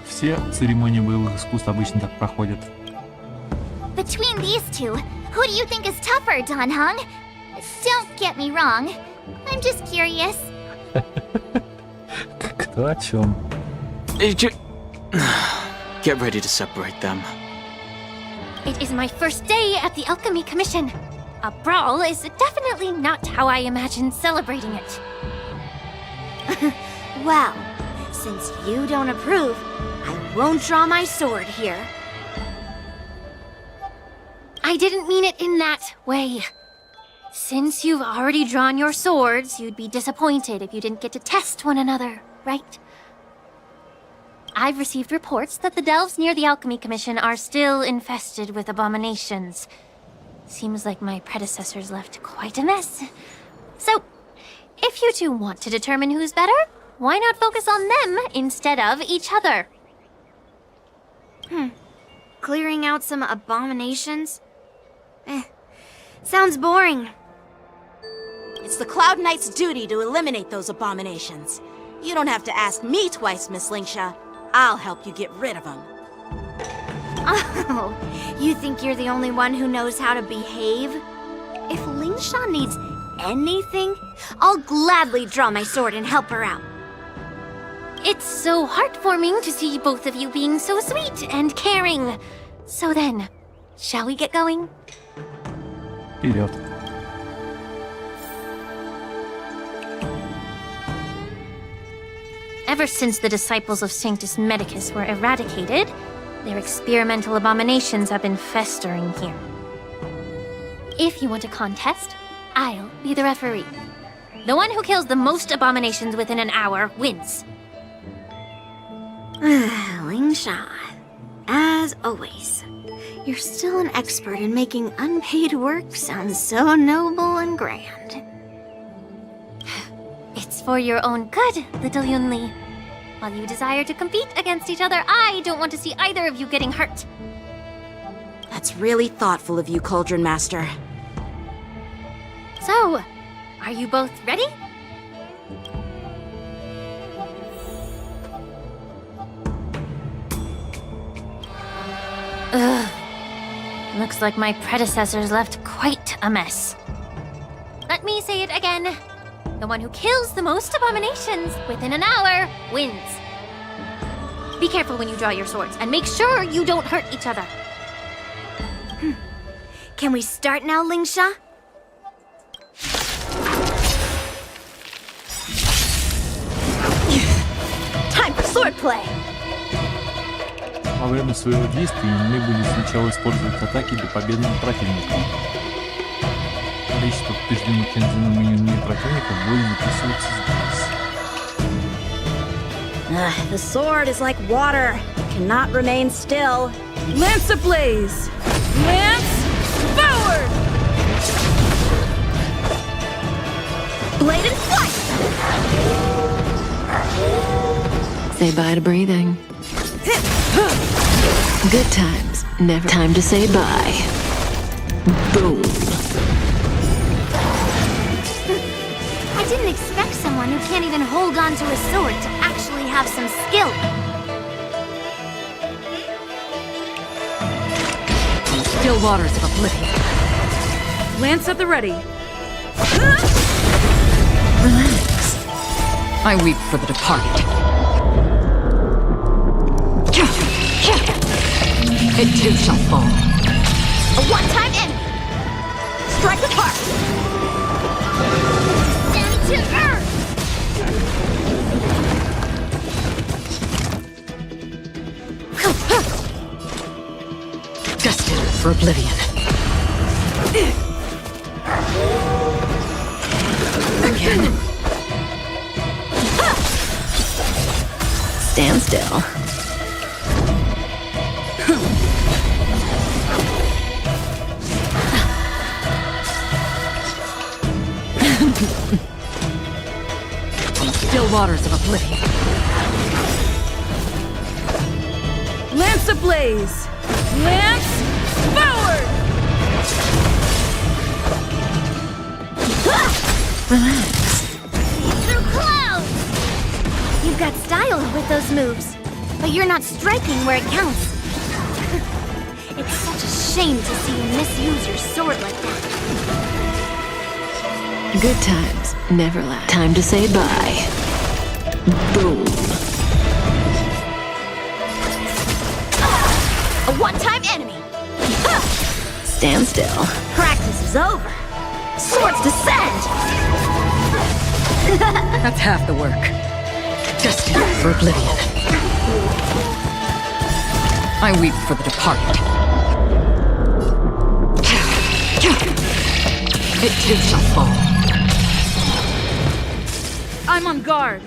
[SPEAKER 1] Все церемонии боевых искусств обычно так проходят.
[SPEAKER 7] Between these two, who do you think is tougher, Dan Heng? Don't get me wrong. I'm just curious.
[SPEAKER 1] Кто о чем?
[SPEAKER 10] Get ready to separate them.
[SPEAKER 7] It is my first day at the Alchemy Commission. A brawl is definitely not how I imagined celebrating it.
[SPEAKER 6] Well, since you don't approve, I won't draw my sword here.
[SPEAKER 7] I didn't mean it in that way. Since you've already drawn your swords, you'd be disappointed if you didn't get to test one another, right? I've received reports that the delves near the Alchemy Commission are still infested with abominations. Seems like my predecessors left quite a mess. So, if you two want to determine who's better, why not focus on them instead of each other?
[SPEAKER 6] Clearing out some abominations? Sounds boring. It's the Cloud Knight's duty to eliminate those abominations. You don't have to ask me twice, Miss Lingsha. I'll help you get rid of them.
[SPEAKER 7] Oh, you think you're the only one who knows how to behave? If Lingsha needs anything, I'll gladly draw my sword and help her out. It's so heartwarming to see both of you being so sweet and caring. So then, shall we get going?
[SPEAKER 1] Вперед.
[SPEAKER 7] Ever since the disciples of Sanctus Medicus were eradicated, their experimental abominations have been festering here. If you want a contest, I'll be the referee. The one who kills the most abominations within an hour wins.
[SPEAKER 6] Lingsha, as always, you're still an expert in making unpaid work sound so noble and grand.
[SPEAKER 7] It's for your own good, little Yunli. While you desire to compete against each other, I don't want to see either of you getting hurt.
[SPEAKER 6] That's really thoughtful of you, Cauldron Master.
[SPEAKER 7] So, are you both ready? Ugh. Looks like my predecessors left quite a mess. Let me say it again. The one who kills the most abominations within an hour wins. Be careful when you draw your swords, and make sure you don't hurt each other.
[SPEAKER 6] Can we start now, Lingsha? Time for swordplay!
[SPEAKER 1] Во время своего действия мы будем сначала использовать атаки для победного противника. Количество побежденных Кензином и Юнми противников будет записываться здесь.
[SPEAKER 6] The sword is like water. It cannot remain still.
[SPEAKER 4] Lance ablaze! Lance forward!
[SPEAKER 6] Blade and flight!
[SPEAKER 8] Say bye to breathing. Good times, never time to say bye. Boom.
[SPEAKER 7] I didn't expect someone who can't even hold on to a sword to actually have some skill.
[SPEAKER 8] Still waters of oblivion.
[SPEAKER 4] Lance at the ready.
[SPEAKER 8] Relax. I weep for the departed. It too shall fall.
[SPEAKER 6] A one-time enemy! Strike apart!
[SPEAKER 7] Down to earth!
[SPEAKER 8] Destined for oblivion. Again. Stand still. Still waters of oblivion.
[SPEAKER 4] Lance ablaze! Lance forward!
[SPEAKER 8] Relax.
[SPEAKER 7] Through clouds! You've got style with those moves, but you're not striking where it counts. It's such a shame to see you misuse your sword like that.
[SPEAKER 8] Good times never last. Time to say bye. Boom.
[SPEAKER 6] A one-time enemy!
[SPEAKER 8] Stand still.
[SPEAKER 6] Practice is over. Swords descend!
[SPEAKER 8] That's half the work. Destined for oblivion. I weep for the departed. It too shall fall.
[SPEAKER 4] I'm on guard.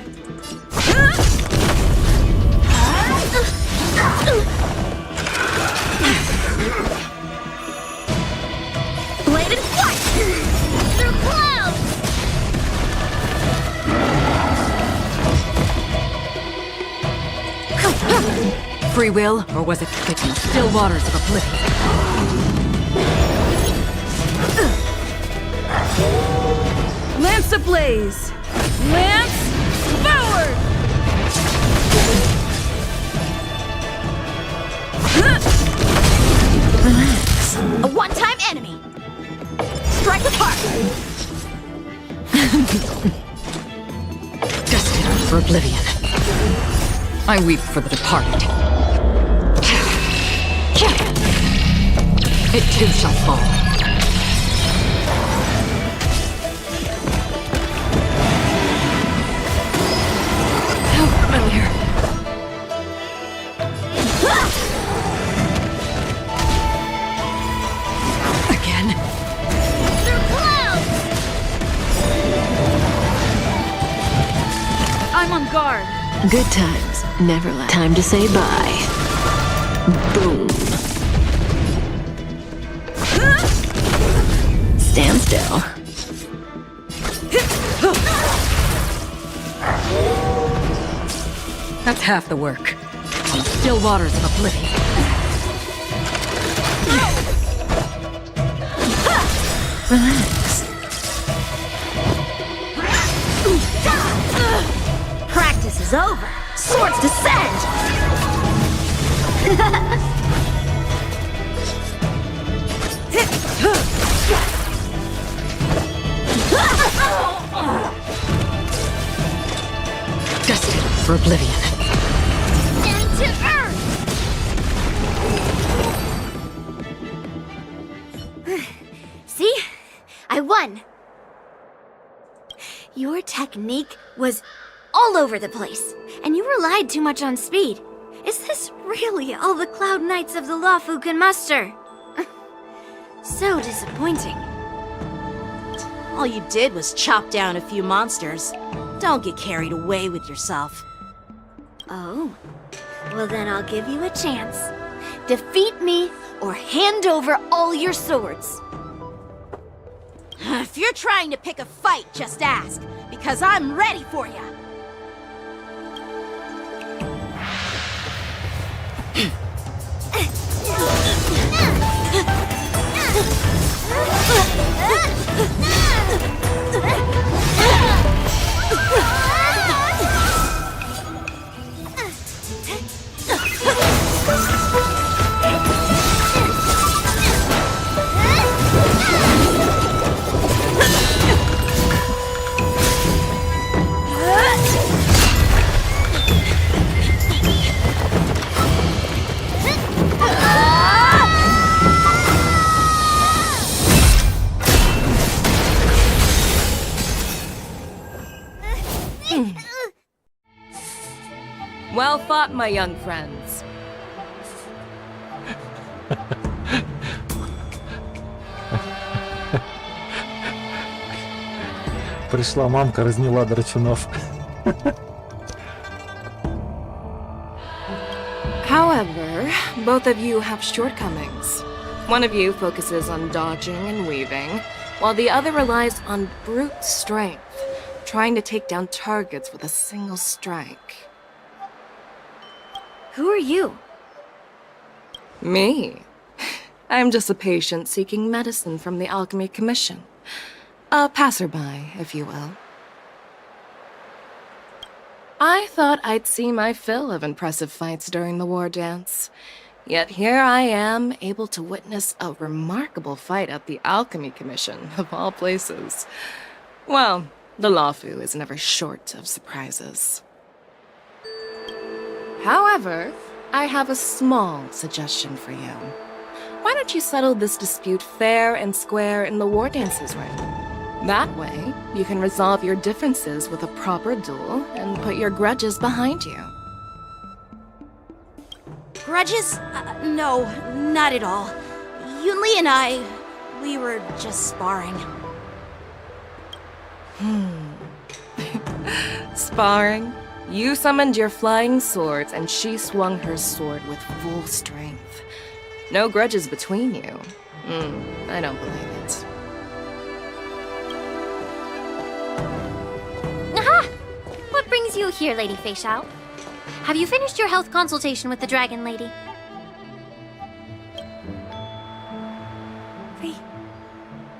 [SPEAKER 6] Blade and flight!
[SPEAKER 7] Through clouds!
[SPEAKER 8] Free will, or was it fitting? Still waters of oblivion.
[SPEAKER 4] Lance ablaze! Lance forward!
[SPEAKER 8] Relax.
[SPEAKER 6] A one-time enemy! Strike apart!
[SPEAKER 8] Destined for oblivion. I weep for the departed. It too shall fall. familiar. Again.
[SPEAKER 7] Through clouds!
[SPEAKER 4] I'm on guard.
[SPEAKER 3] Good times never last. Time to say bye. Boom. Stand still.
[SPEAKER 8] That's half the work. On the still waters of oblivion.
[SPEAKER 3] Relax.
[SPEAKER 7] Practice is over. Swords descend!
[SPEAKER 8] Destined for oblivion.
[SPEAKER 7] And to earth! See? I won. Your technique was all over the place, and you relied too much on speed. Is this really all the Cloud Knights of the Lawfu can muster? So disappointing.
[SPEAKER 6] All you did was chop down a few monsters. Don't get carried away with yourself.
[SPEAKER 7] Oh, well then I'll give you a chance. Defeat me, or hand over all your swords.
[SPEAKER 6] If you're trying to pick a fight, just ask, because I'm ready for you.
[SPEAKER 8] Well fought, my young friends.
[SPEAKER 1] Пришла мамка, разняла драчунов.
[SPEAKER 11] However, both of you have shortcomings. One of you focuses on dodging and weaving, while the other relies on brute strength, trying to take down targets with a single strike.
[SPEAKER 7] Who are you?
[SPEAKER 11] Me? I'm just a patient seeking medicine from the Alchemy Commission. A passerby, if you will. I thought I'd see my fill of impressive fights during the war dance. Yet here I am, able to witness a remarkable fight at the Alchemy Commission, of all places. Well, the Lawfu is never short of surprises. However, I have a small suggestion for you. Why don't you settle this dispute fair and square in the war dances ring? That way, you can resolve your differences with a proper duel and put your grudges behind you.
[SPEAKER 6] Grudges? No, not at all. Yunli and I, we were just sparring.
[SPEAKER 11] Sparring? You summoned your flying swords, and she swung her sword with full strength. No grudges between you. I don't believe it.
[SPEAKER 7] Aha! What brings you here, Lady Feixiao? Have you finished your health consultation with the Dragon Lady?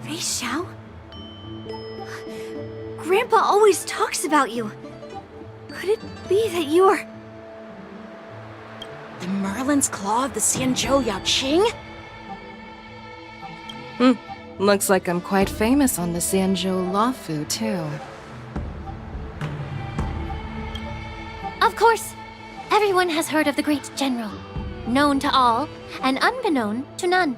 [SPEAKER 7] Feixiao? Grandpa always talks about you. Could it be that you're...
[SPEAKER 6] The Merlin's Claw of the Xianzhou Yaoqing?
[SPEAKER 11] Looks like I'm quite famous on the Xianzhou Lawfu, too.
[SPEAKER 7] Of course. Everyone has heard of the great general. Known to all, and unbeknown to none.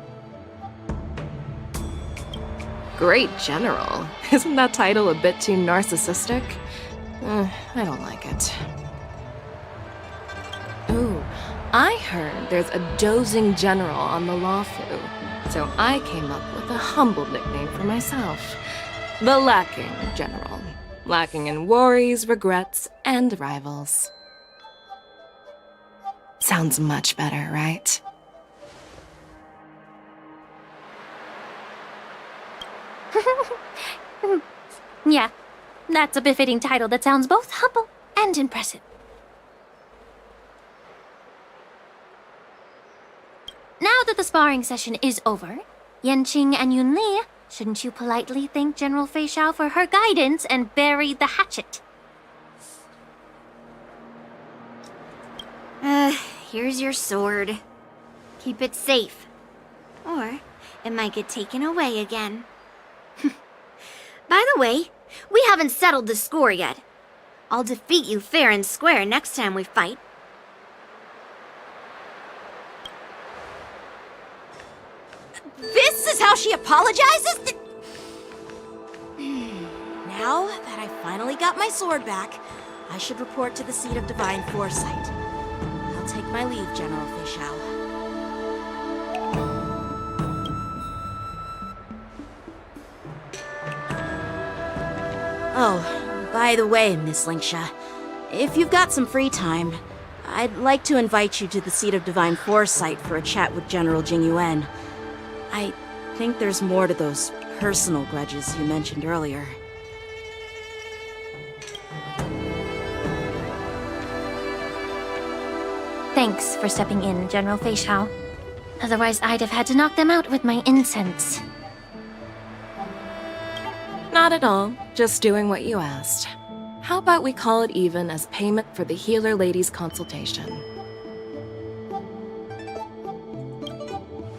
[SPEAKER 11] Great General? Isn't that title a bit too narcissistic? I don't like it. I heard there's a dozing general on the Lawfu, so I came up with a humble nickname for myself. The Lacking General. Lacking in worries, regrets, and rivals. Sounds much better, right?
[SPEAKER 7] Yeah, that's a befitting title that sounds both humble and impressive. Now that the sparring session is over, Yanqing and Yunli, shouldn't you politely thank General Feixiao for her guidance and bury the hatchet?
[SPEAKER 12] Here's your sword. Keep it safe. Or it might get taken away again. By the way, we haven't settled the score yet. I'll defeat you fair and square next time we fight.
[SPEAKER 6] This is how she apologizes? Now that I finally got my sword back, I should report to the seat of divine foresight. I'll take my leave, General Feixiao. Oh, by the way, Miss Lingsha, if you've got some free time, I'd like to invite you to the seat of divine foresight for a chat with General Jingyuan. I think there's more to those personal grudges you mentioned earlier.
[SPEAKER 7] Thanks for stepping in, General Feixiao. Otherwise, I'd have had to knock them out with my incense.
[SPEAKER 11] Not at all. Just doing what you asked. How about we call it even as payment for the healer lady's consultation?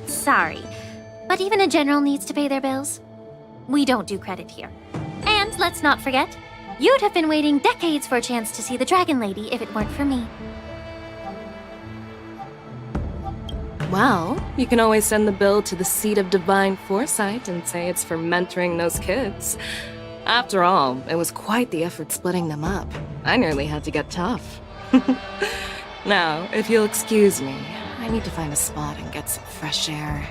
[SPEAKER 7] Sorry, but even a general needs to pay their bills. We don't do credit here. And let's not forget, you'd have been waiting decades for a chance to see the Dragon Lady if it weren't for me.
[SPEAKER 11] Well, you can always send the bill to the seat of divine foresight and say it's for mentoring those kids. After all, it was quite the effort splitting them up. I nearly had to get tough. Now, if you'll excuse me, I need to find a spot and get some fresh air.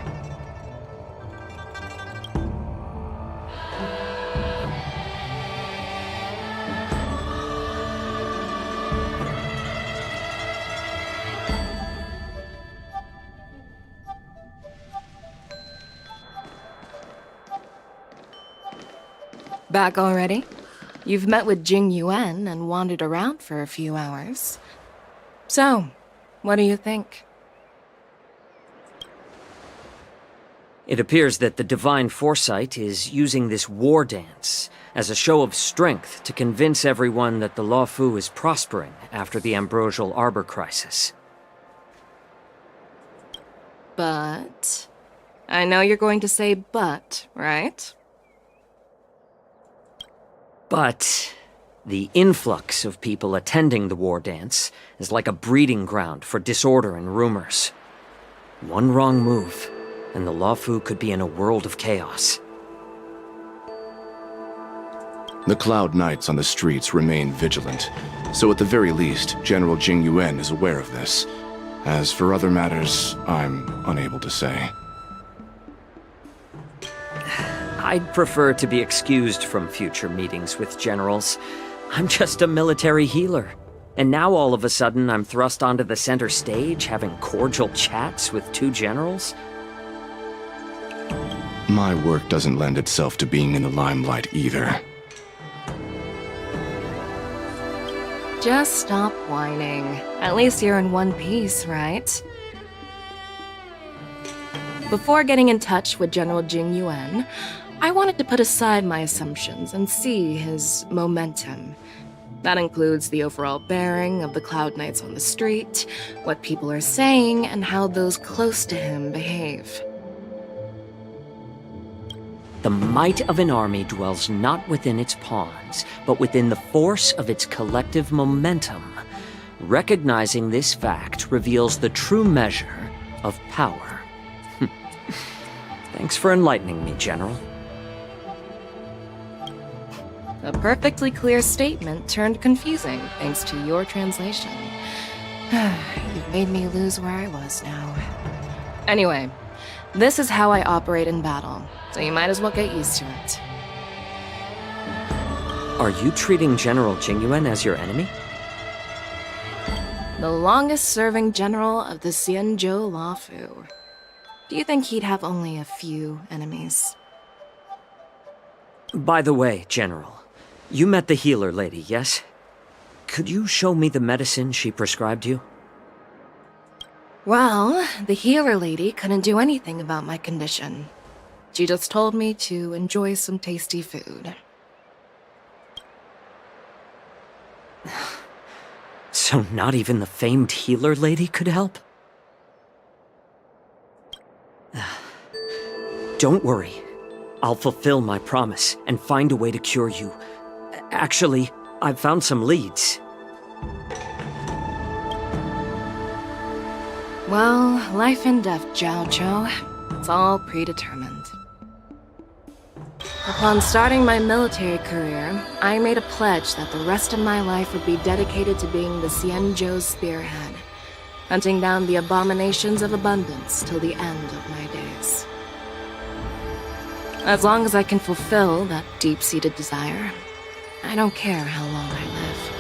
[SPEAKER 11] Back already? You've met with Jing Yuan and wandered around for a few hours. So, what do you think?
[SPEAKER 13] It appears that the Divine Foresight is using this war dance as a show of strength to convince everyone that the Lawfu is prospering after the Ambrosial Arbor crisis.
[SPEAKER 11] But... I know you're going to say but, right?
[SPEAKER 13] But the influx of people attending the war dance is like a breeding ground for disorder and rumors. One wrong move, and the Lawfu could be in a world of chaos.
[SPEAKER 9] The Cloud Knights on the streets remain vigilant, so at the very least, General Jing Yuan is aware of this. As for other matters, I'm unable to say.
[SPEAKER 13] I'd prefer to be excused from future meetings with generals. I'm just a military healer. And now all of a sudden I'm thrust onto the center stage having cordial chats with two generals?
[SPEAKER 9] My work doesn't lend itself to being in the limelight either.
[SPEAKER 11] Just stop whining. At least you're in one piece, right? Before getting in touch with General Jing Yuan, I wanted to put aside my assumptions and see his momentum. That includes the overall bearing of the Cloud Knights on the street, what people are saying, and how those close to him behave.
[SPEAKER 13] The might of an army dwells not within its pawns, but within the force of its collective momentum. Recognizing this fact reveals the true measure of power. Thanks for enlightening me, General.
[SPEAKER 11] A perfectly clear statement turned confusing thanks to your translation. You've Made me lose where I was now. Anyway, this is how I operate in battle, so you might as well get used to it.
[SPEAKER 13] Are you treating General Jingyuan as your enemy?
[SPEAKER 11] The longest-serving general of the Xianzhou Luofu. Do you think he'd have only a few enemies?
[SPEAKER 13] By the way, General, you met the healer lady, yes? Could you show me the medicine she prescribed you?
[SPEAKER 11] Well, the healer lady couldn't do anything about my condition. She just told me to enjoy some tasty food.
[SPEAKER 13] So not even the famed healer lady could help? Don't worry. I'll fulfill my promise and find a way to cure you. Actually, I've found some leads.
[SPEAKER 11] Well, life and death, Zhao Cho. It's all predetermined. Upon starting my military career, I made a pledge that the rest of my life would be dedicated to being the Xianzhou spearhead, hunting down the abominations of abundance till the end of my days. As long as I can fulfill that deep-seated desire, I don't care how long I live.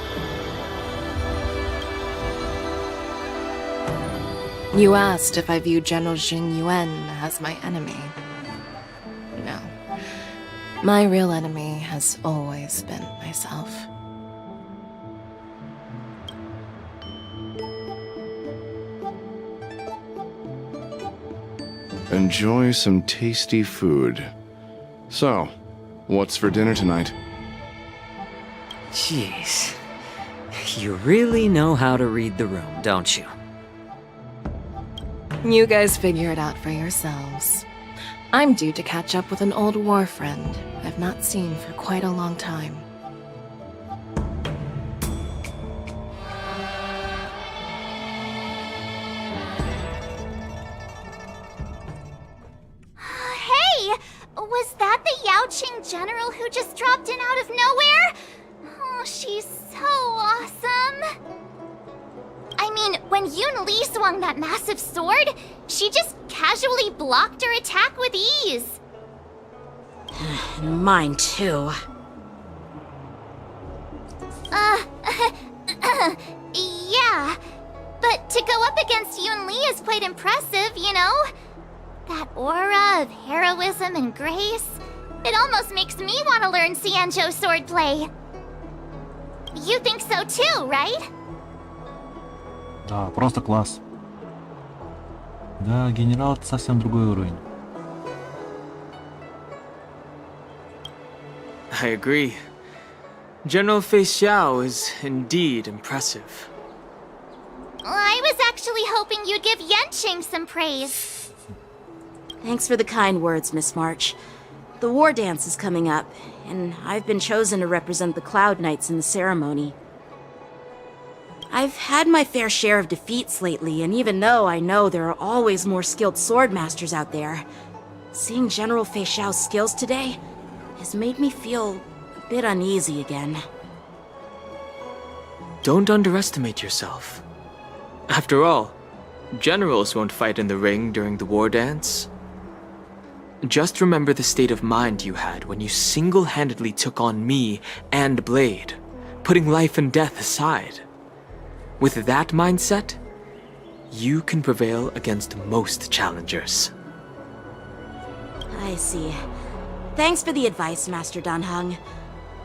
[SPEAKER 11] You asked if I view General Jingyuan as my enemy. No. My real enemy has always been myself.
[SPEAKER 9] Enjoy some tasty food. So, what's for dinner tonight?
[SPEAKER 13] Jeez. You really know how to read the room, don't you?
[SPEAKER 11] You guys figure it out for yourselves. I'm due to catch up with an old war friend I've not seen for quite a long time.
[SPEAKER 12] Hey! Was that the Yaoqing general who just dropped in out of nowhere? Oh, she's so awesome! I mean, when Yun Li swung that massive sword, she just casually blocked her attack with ease.
[SPEAKER 6] Mine too.
[SPEAKER 12] Yeah. But to go up against Yun Li is quite impressive, you know? That aura of heroism and grace. It almost makes me want to learn Xianzhou swordplay. You think so too, right?
[SPEAKER 1] Да, просто класс. Да, генерал — это совсем другой уровень.
[SPEAKER 10] I agree. General Feixiao is indeed impressive.
[SPEAKER 12] I was actually hoping you'd give Yanqing some praise.
[SPEAKER 6] Thanks for the kind words, Miss March. The war dance is coming up, and I've been chosen to represent the Cloud Knights in the ceremony. I've had my fair share of defeats lately, and even though I know there are always more skilled swordmasters out there, seeing General Feixiao's skills today has made me feel a bit uneasy again.
[SPEAKER 10] Don't underestimate yourself. After all, generals won't fight in the ring during the war dance. Just remember the state of mind you had when you single-handedly took on me and Blade, putting life and death aside. With that mindset, you can prevail against most challengers.
[SPEAKER 6] I see. Thanks for the advice, Master Danheng.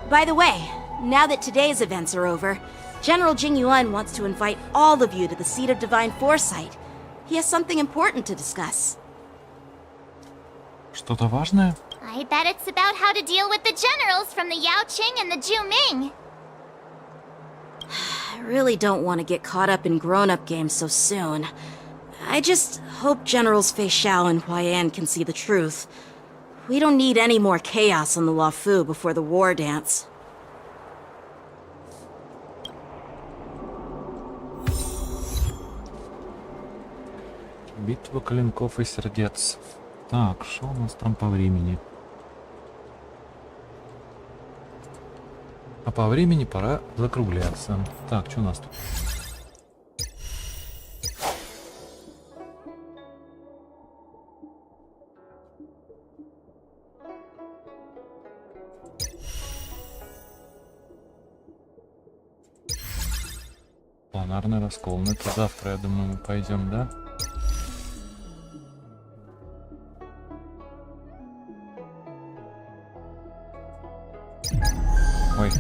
[SPEAKER 6] By the way, now that today's events are over, General Jingyuan wants to invite all of you to the Seat of Divine Foresight. He has something important to discuss.
[SPEAKER 1] Что-то важное?
[SPEAKER 12] I bet it's about how to deal with the generals from the Yaoqing and the Zhuming.
[SPEAKER 6] I really don't want to get caught up in grown-up games so soon. I just hope Generals Feixiao and Huaiyan can see the truth. We don't need any more chaos on the Luofu before the war dance.
[SPEAKER 1] Битва клинков и сердец. Так, что у нас там по времени? А по времени пора закругляться. Так, что у нас тут? Планарный раскол. Ну это завтра, я думаю, мы пойдем, да? Ой.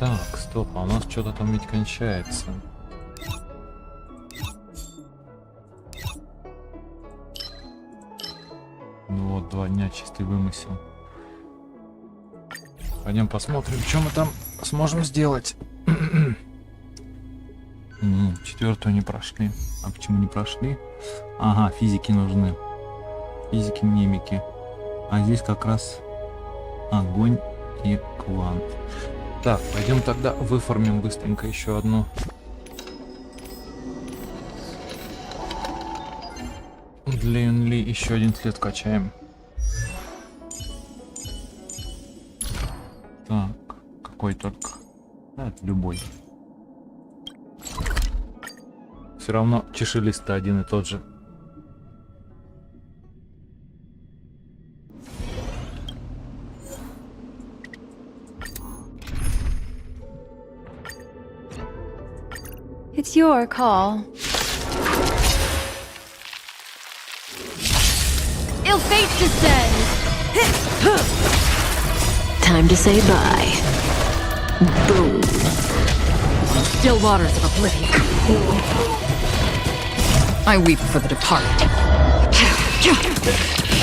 [SPEAKER 1] Так, стоп, а у нас что-то там ведь кончается. Ну вот, 2 дня чистый вымысел. Пойдем посмотрим, что мы там сможем сделать. 4-ю не прошли. А почему не прошли? Ага, физики нужны. Физики, мимики. А здесь как раз огонь и квант. Так, пойдем тогда выформим быстренько еще одну. Для Юнли еще один след качаем. Так, какой только? Да, любой. Все равно чешелиста один и тот же.
[SPEAKER 11] It's your call.
[SPEAKER 7] Ill fate descends!
[SPEAKER 3] Time to say bye. Boom.
[SPEAKER 8] Still waters of oblivion. I weep for the departed.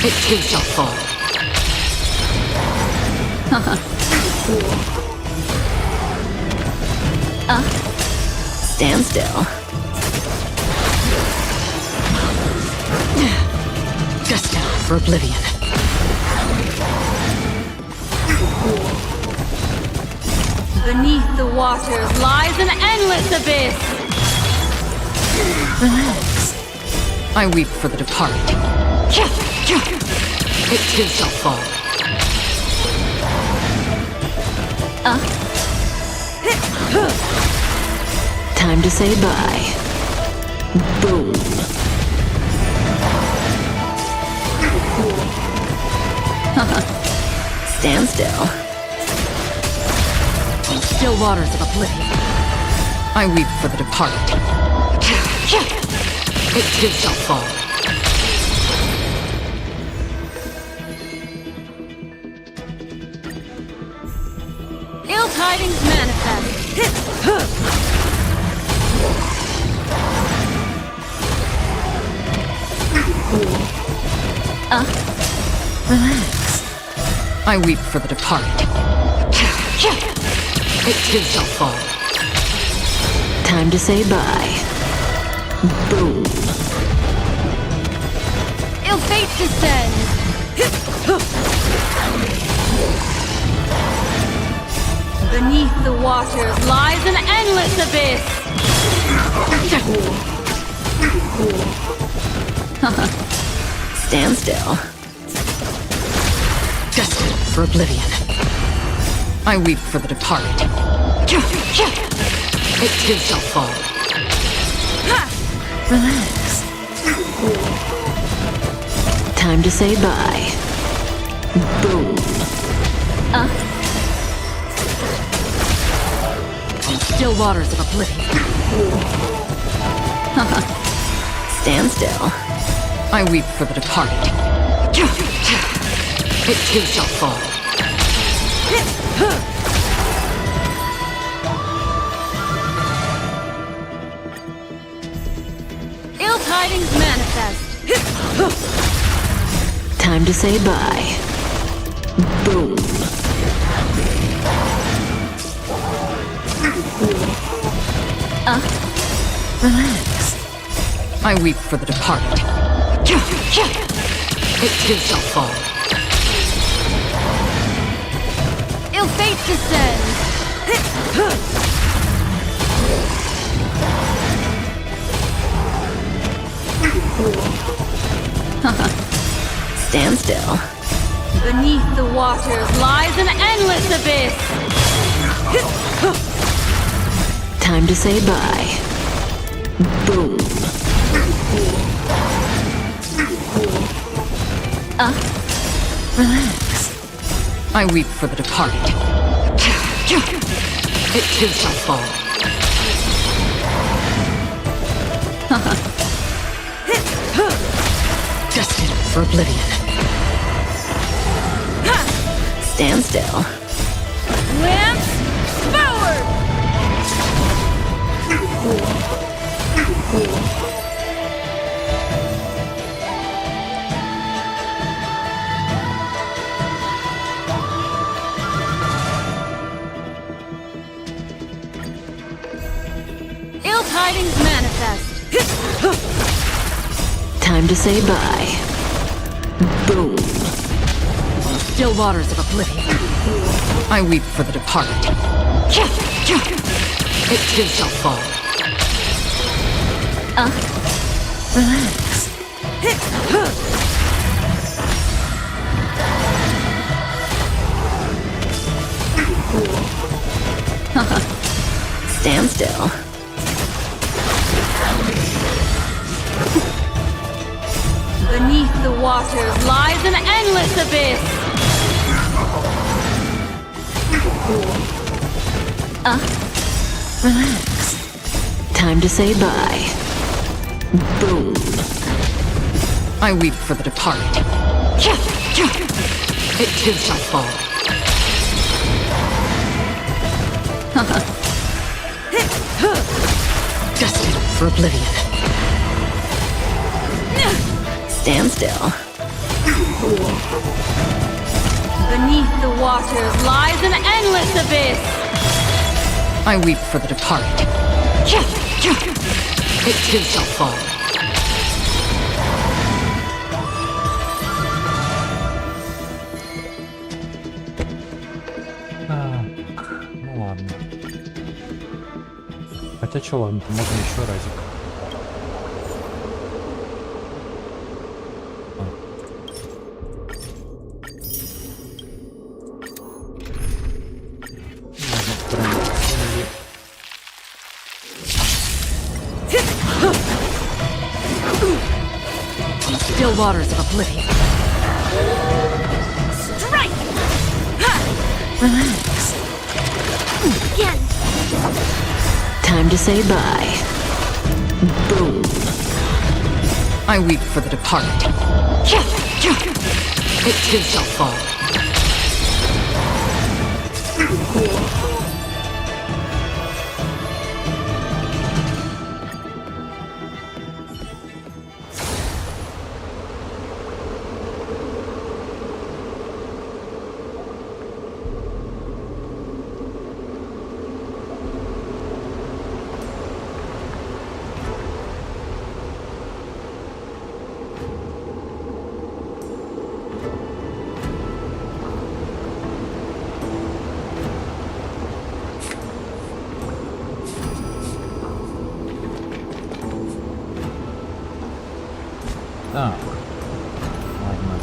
[SPEAKER 8] It too shall fall.
[SPEAKER 3] Stand still.
[SPEAKER 8] Destined for oblivion.
[SPEAKER 7] Beneath the waters lies an endless abyss!
[SPEAKER 8] Relax. I weep for the departed. It too shall fall.
[SPEAKER 3] Time to say bye. Boom. Stand still.
[SPEAKER 8] Still waters of oblivion. I weep for the departed. It too shall fall.
[SPEAKER 7] Ill tidings manifest!
[SPEAKER 8] Relax. I weep for the departed. It too shall fall.
[SPEAKER 3] Time to say bye. Boom.
[SPEAKER 7] Ill fate descends! Beneath the waters lies an endless abyss!
[SPEAKER 3] Stand still.
[SPEAKER 8] Destined for oblivion. I weep for the departed. It too shall fall.
[SPEAKER 3] Relax. Time to say bye. Boom.
[SPEAKER 8] Still waters of oblivion.
[SPEAKER 3] Stand still.
[SPEAKER 8] I weep for the departed. It too shall fall.
[SPEAKER 7] Ill tidings manifest!
[SPEAKER 3] Time to say bye. Boom.
[SPEAKER 8] Relax. I weep for the departed. It too shall fall.
[SPEAKER 7] Ill fate descends!
[SPEAKER 3] Stand still.
[SPEAKER 7] Beneath the waters lies an endless abyss!
[SPEAKER 3] Time to say bye. Boom.
[SPEAKER 8] Relax. I weep for the departed. It too shall fall. Destined for oblivion.
[SPEAKER 11] Stand still.
[SPEAKER 4] Lance forward!
[SPEAKER 11] Ill tidings manifest. Time to say bye. Boom.
[SPEAKER 8] Still waters of oblivion. I weep for the departed. It too shall fall.
[SPEAKER 11] Relax. Stand still.
[SPEAKER 4] Beneath the waters lies an endless abyss.
[SPEAKER 11] Relax. Time to say bye. Boom.
[SPEAKER 8] I weep for the departed. It too shall fall. Destined for oblivion.
[SPEAKER 11] Stand still.
[SPEAKER 4] Beneath the waters lies an endless abyss.
[SPEAKER 8] I weep for the departed. It too shall fall.
[SPEAKER 1] Ну ладно. Хотя чё, ладно, можно еще разик.
[SPEAKER 8] Still waters of oblivion.
[SPEAKER 12] Strike!
[SPEAKER 11] Relax.
[SPEAKER 12] Again!
[SPEAKER 11] Time to say bye. Boom.
[SPEAKER 8] I weep for the departed. It too shall fall.
[SPEAKER 1] Так. Ладно.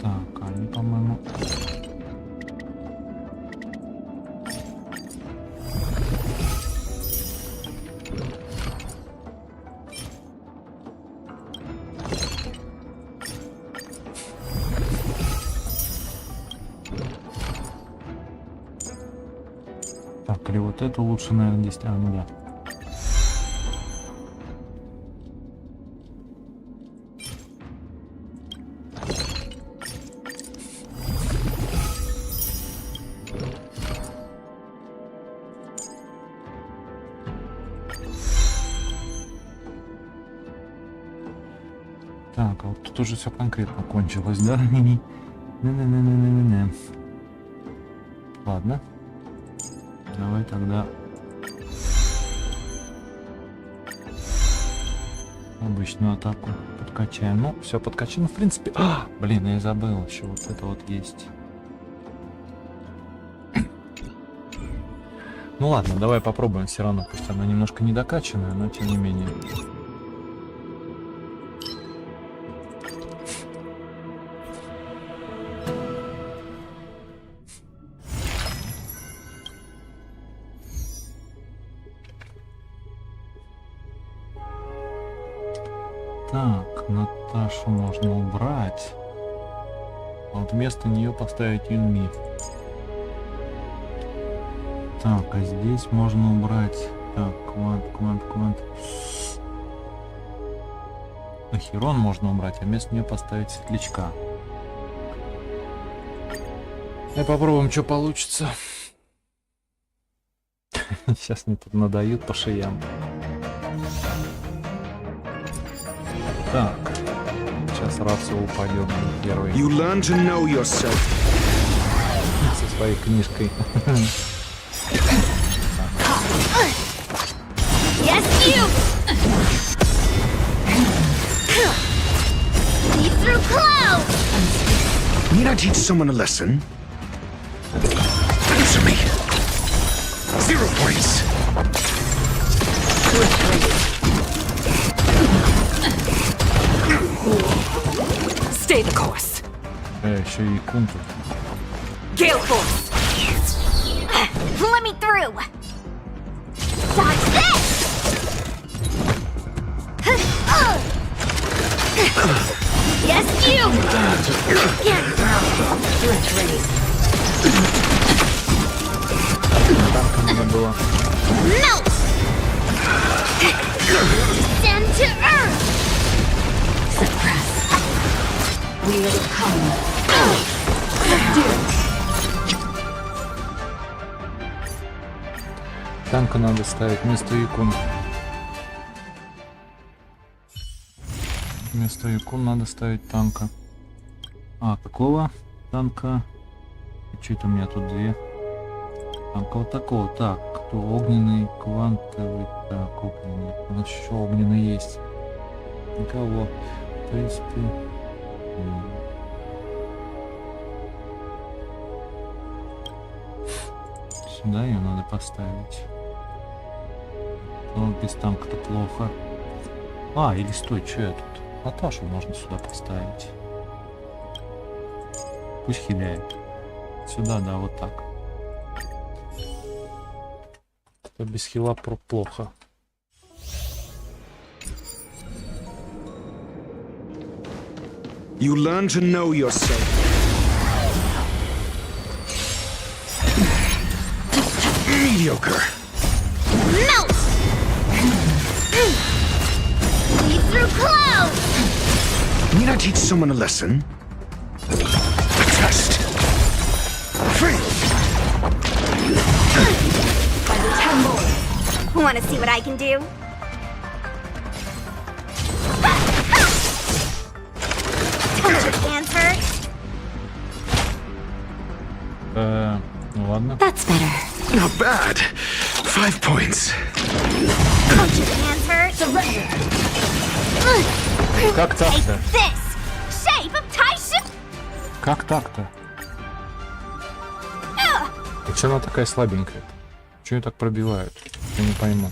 [SPEAKER 1] Так, они, по-моему... Так, или вот это лучше, наверное, 10. А, ну да. Так, а вот тут уже все конкретно кончилось, да? Не-не-не-не-не-не. Ладно. Давай тогда обычную атаку подкачаем. Ну, все подкачано, в принципе. Блин, я забыл, еще вот это вот есть. Ну ладно, давай попробуем все равно. Пусть она немножко недокачанная, но тем не менее. Так, Наташу можно убрать. А вот вместо нее поставить Юнми. Так, а здесь можно убрать. Так, квант. Херон можно убрать, а вместо нее поставить Светлячка. И попробуем, что получится. Сейчас мне тут надают по шеям. Так. Сейчас рация упадет первый.
[SPEAKER 14] You learn to know yourself.
[SPEAKER 1] Со своей книжкой.
[SPEAKER 12] Yes, you! Lead through clouds!
[SPEAKER 14] Need I teach someone a lesson? Answer me. 0 points.
[SPEAKER 8] Stay the course.
[SPEAKER 1] Еще и кун тут.
[SPEAKER 8] Gale force.
[SPEAKER 12] Let me through! Dodge this! Yes, you!
[SPEAKER 1] Танка надо было.
[SPEAKER 12] Melt! Descend to earth!
[SPEAKER 8] Suppress. Will come.
[SPEAKER 1] Танка надо ставить вместо Якун. Вместо Якун надо ставить танка. А, какого танка? Что это у меня тут две? Танка вот такого. Так, кто огненный, квантовый. Так, огненный. У нас еще огненный есть. Никого. В принципе... Сюда ее надо поставить. Но без танка-то плохо. А, или стой, что я тут? Наташу можно сюда поставить. Пусть хиляет. Сюда, да, вот так. Это без хила плохо.
[SPEAKER 14] You learn to know yourself. Mediocre.
[SPEAKER 12] Melt! Lead through clouds!
[SPEAKER 14] Need I teach someone a lesson? A test. Free.
[SPEAKER 12] By the 10 lords. Wanna see what I can do? Don't your hands hurt?
[SPEAKER 1] Ну ладно.
[SPEAKER 12] That's better.
[SPEAKER 14] Not bad. 5 points.
[SPEAKER 12] Don't your hands hurt? Surrender.
[SPEAKER 1] Как так-то?
[SPEAKER 12] Take this! Shape of Taishin!
[SPEAKER 1] Как так-то? И че она такая слабенькая? Че ее так пробивают? Я не пойму.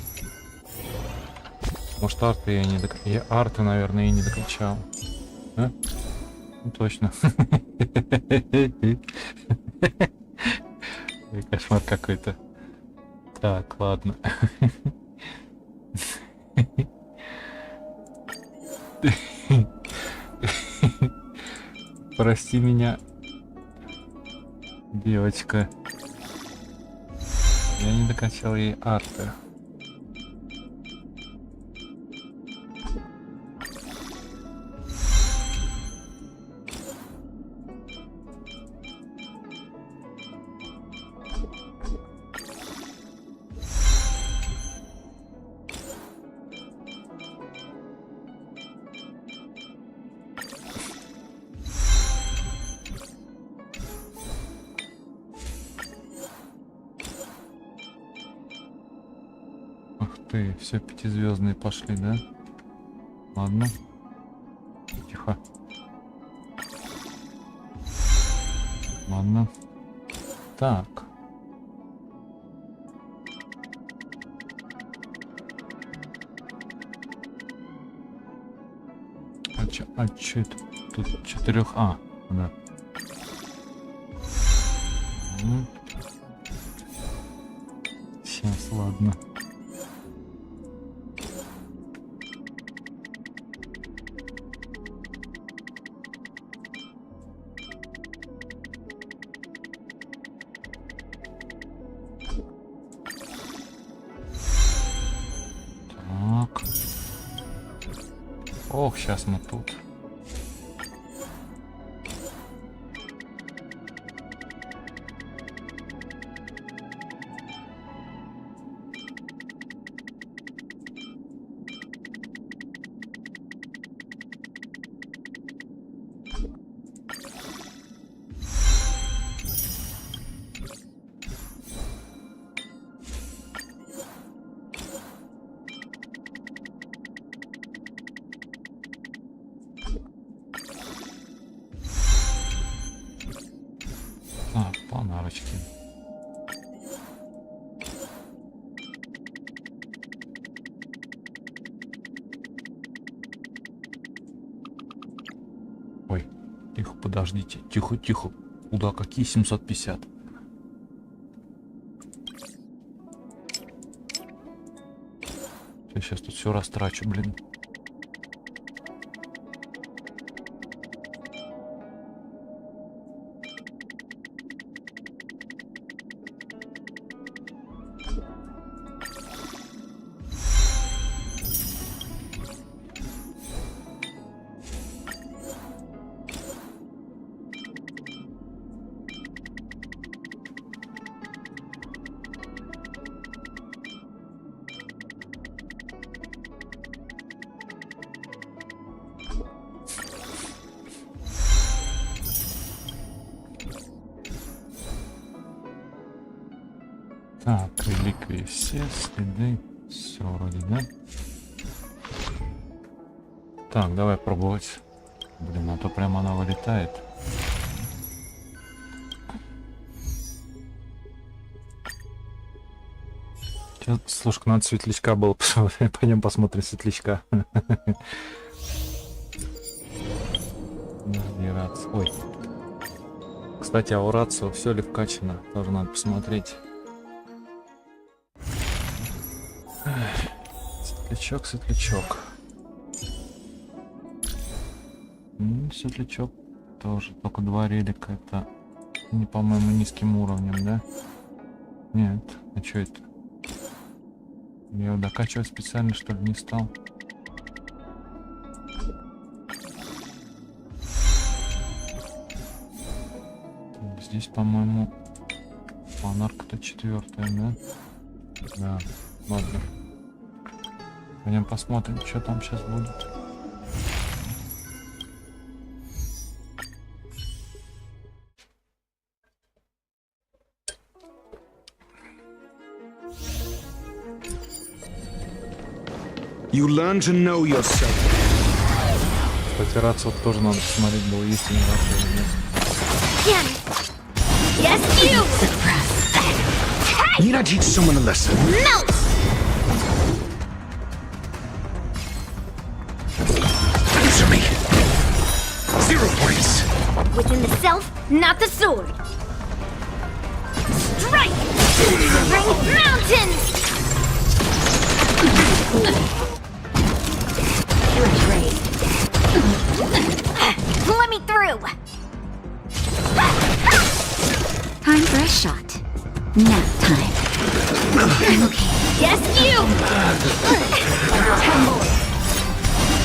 [SPEAKER 1] Может, арты я не докачал. Я арты, наверное, и не докачал. А? Ну, точно. Кошмар какой-то. Так, ладно. Прости меня, девочка. Я не докачал ей арты. Все пятизвездные пошли, да? Ладно. Тихо. Ладно. Так. А чё это? Тут 4... А, да. Сейчас, ладно. Ох, сейчас мы тут. Фонарочки. Ой, тихо, подождите. Тихо, тихо. Куда? Какие 750? Я сейчас тут все растрачу, блин. Так, реликвии все, следы, все вроде, да? Так, давай пробовать. Блин, а то прямо она вылетает. Сейчас, слушай, надо светлячка было посмотреть. Пойдем посмотрим светлячка. Ой. Кстати, а у рацио все ли вкачано? Тоже надо посмотреть. Светлячок, светлячок. Светлячок тоже. Только 2 релика. Это не, по-моему, низким уровнем, да? Нет. А что это? Я его докачивать специально, что ли, не стал? Здесь, по-моему, фонарка-то 4-я, да? Да, ладно. Пойдем посмотрим, что там сейчас будет.
[SPEAKER 14] You learn to know yourself.
[SPEAKER 1] Кстати, рацию тоже надо посмотреть, было есть или нет.
[SPEAKER 12] Yes, you!
[SPEAKER 14] Need I teach someone a lesson?
[SPEAKER 12] Melt!
[SPEAKER 14] Answer me! 0 points!
[SPEAKER 12] Within the self, not the sword. Strike! Bring mountains! Let me through!
[SPEAKER 8] Time for a shot. Nap time. I'm okay.
[SPEAKER 12] Yes, you! 10 more.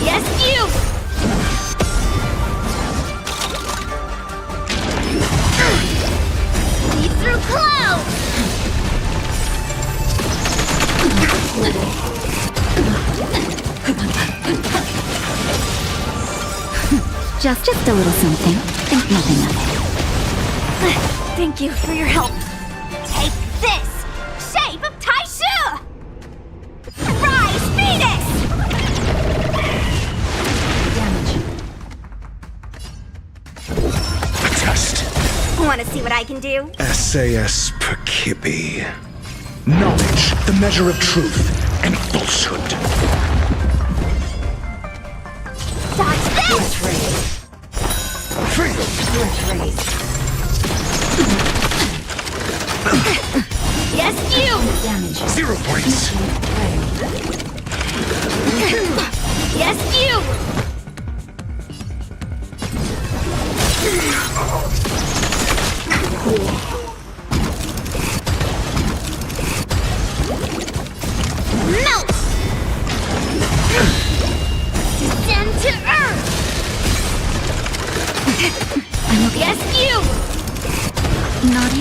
[SPEAKER 12] Yes, you! Lead through clouds!
[SPEAKER 8] Just a little something. Think nothing of it.
[SPEAKER 12] Thank you for your help. Take this! Shape of Taishu! Rise, Phoenix!
[SPEAKER 8] Damage.
[SPEAKER 14] A test.
[SPEAKER 12] Want to see what I can do?
[SPEAKER 14] SAS per Kippy. Knowledge, the measure of truth and falsehood.
[SPEAKER 12] Dodge this! Yes, you!
[SPEAKER 8] Damage.
[SPEAKER 14] 0 points.
[SPEAKER 12] Yes, you! Melt! Descend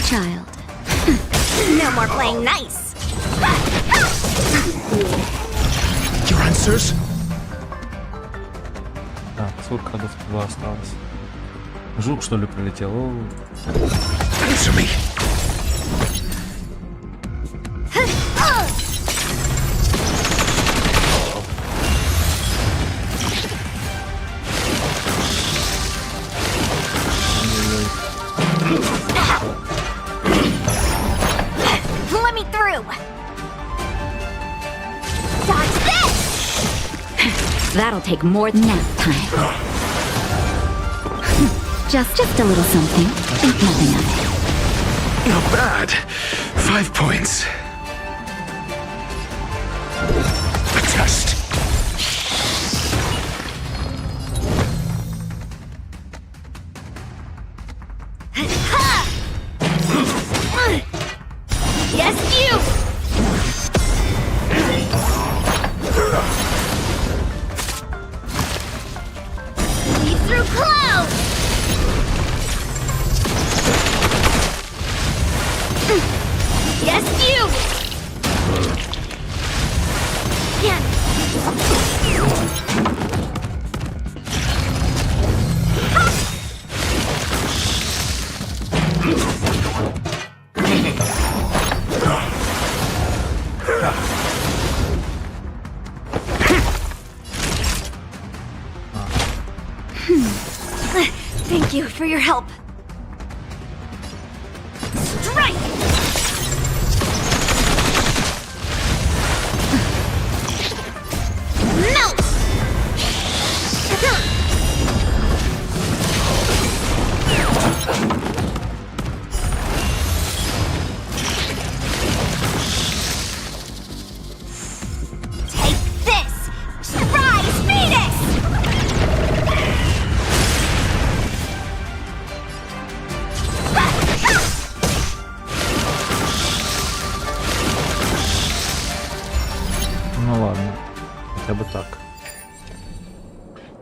[SPEAKER 12] child. No more playing nice.
[SPEAKER 14] Your answers?
[SPEAKER 1] Так, сколько ходов? 2 осталось. Жук, что ли, прилетел? О.
[SPEAKER 14] Answer me.
[SPEAKER 12] Let me through. Dodge this.
[SPEAKER 8] That'll take more than nap time. Just a little something. Think nothing of it.
[SPEAKER 14] Not bad. 5 points. A test.
[SPEAKER 12] Yes, you. Lead through clouds. Yes, you. Yeah. Thank you for your help. Strike! Melt! Take this! Surprise Venus!
[SPEAKER 1] Ну ладно, хотя бы так.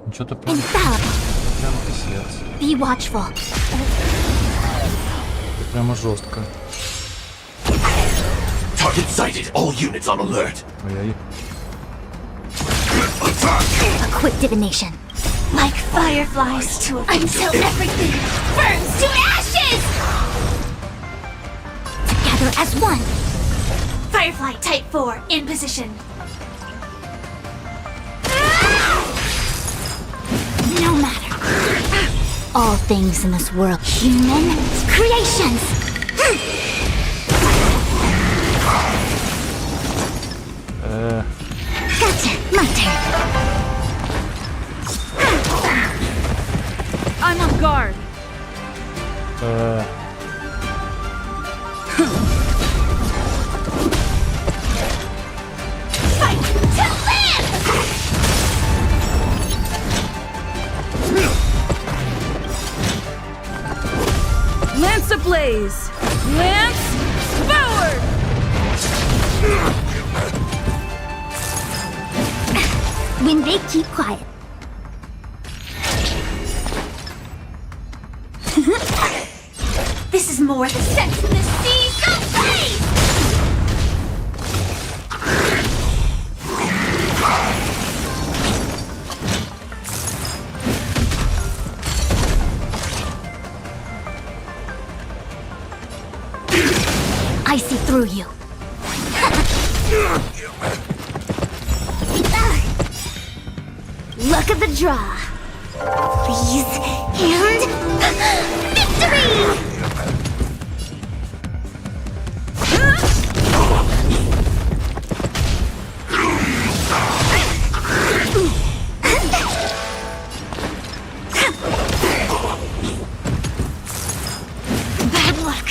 [SPEAKER 1] Ну что-то прям писец.
[SPEAKER 12] Be watchful.
[SPEAKER 1] Прямо жестко.
[SPEAKER 14] Target sighted. All units on alert.
[SPEAKER 1] Ой-ой.
[SPEAKER 12] A quick divination. Like fireflies until everything burns to ashes! Together as one. Firefly Type 4 in position. No matter. All things in this world, human creations. Gotcha, my turn.
[SPEAKER 4] I'm on guard.
[SPEAKER 12] Fight to live!
[SPEAKER 4] Lance ablaze! Lance forward!
[SPEAKER 12] When they keep quiet. This is more the sense of the sea, so please! I see through you. Luck of the draw. Please, and victory! Bad luck.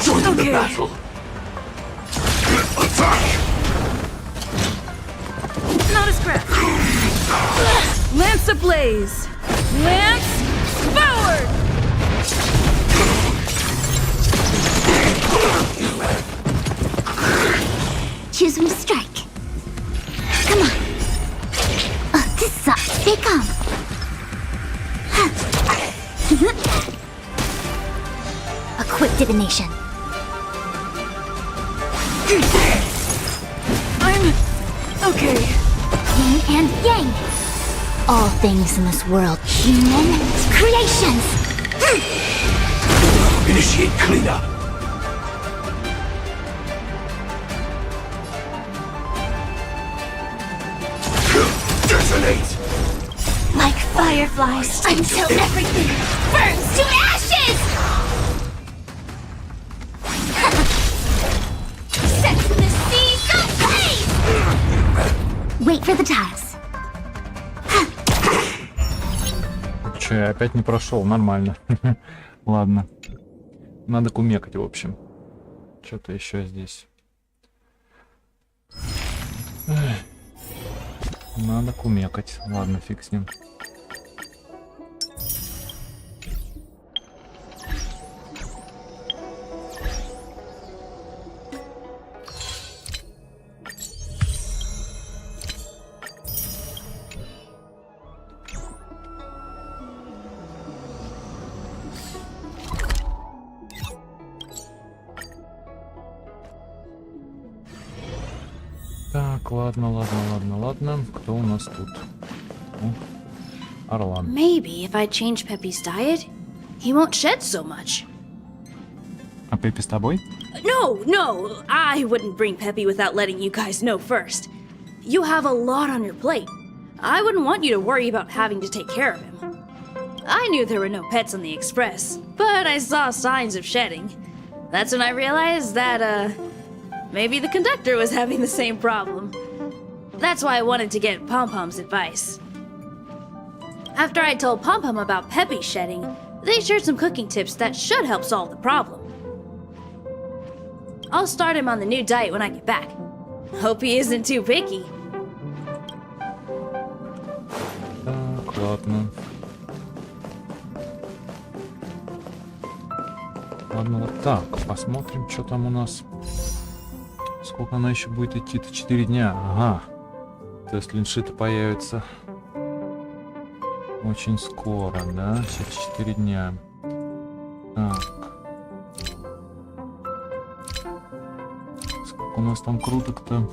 [SPEAKER 14] Join in the battle. Attack!
[SPEAKER 4] Not a scratch. Lance ablaze! Lance forward!
[SPEAKER 12] Choose when to strike. Come on. Oh, this sucks. Stay calm. A quick divination.
[SPEAKER 11] I'm okay.
[SPEAKER 12] Yin and yang. All things in this world, human creations.
[SPEAKER 14] Initiate cleanup. Detonate.
[SPEAKER 12] Like fireflies, until everything burns to ashes! Set to the seas of pain! Wait for the tiles.
[SPEAKER 1] Че, я опять не прошел, нормально. Ладно. Надо кумекать, в общем. Что-то еще здесь. Надо кумекать. Ладно, фиг с ним. Так, ладно. Кто у нас тут? Орлан.
[SPEAKER 6] Maybe if I change Pepe's diet, he won't shed so much.
[SPEAKER 1] А Пеппи с тобой?
[SPEAKER 6] No, I wouldn't bring Pepe without letting you guys know first. You have a lot on your plate. I wouldn't want you to worry about having to take care of him. I knew there were no pets on the express, but I saw signs of shedding. That's when I realized that, maybe the conductor was having the same problem. That's why I wanted to get Pom-Pom's advice. After I told Pom-Pom about Pepe's shedding, they shared some cooking tips that should help solve the problem. I'll start him on the new diet when I get back. Hope he isn't too picky.
[SPEAKER 1] Так, ладно. Ладно, вот так. Посмотрим, что там у нас. Сколько она еще будет идти-то? 4 дня. Ага. То есть линши-то появится очень скоро, да? Сейчас 4 дня. Так. Сколько у нас там круток-то?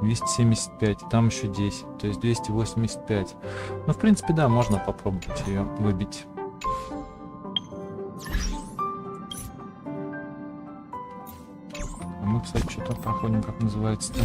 [SPEAKER 1] 275. Там еще 10. То есть 285. Ну, в принципе, да, можно попробовать ее выбить. А мы, кстати, что-то проходим, как называется-то.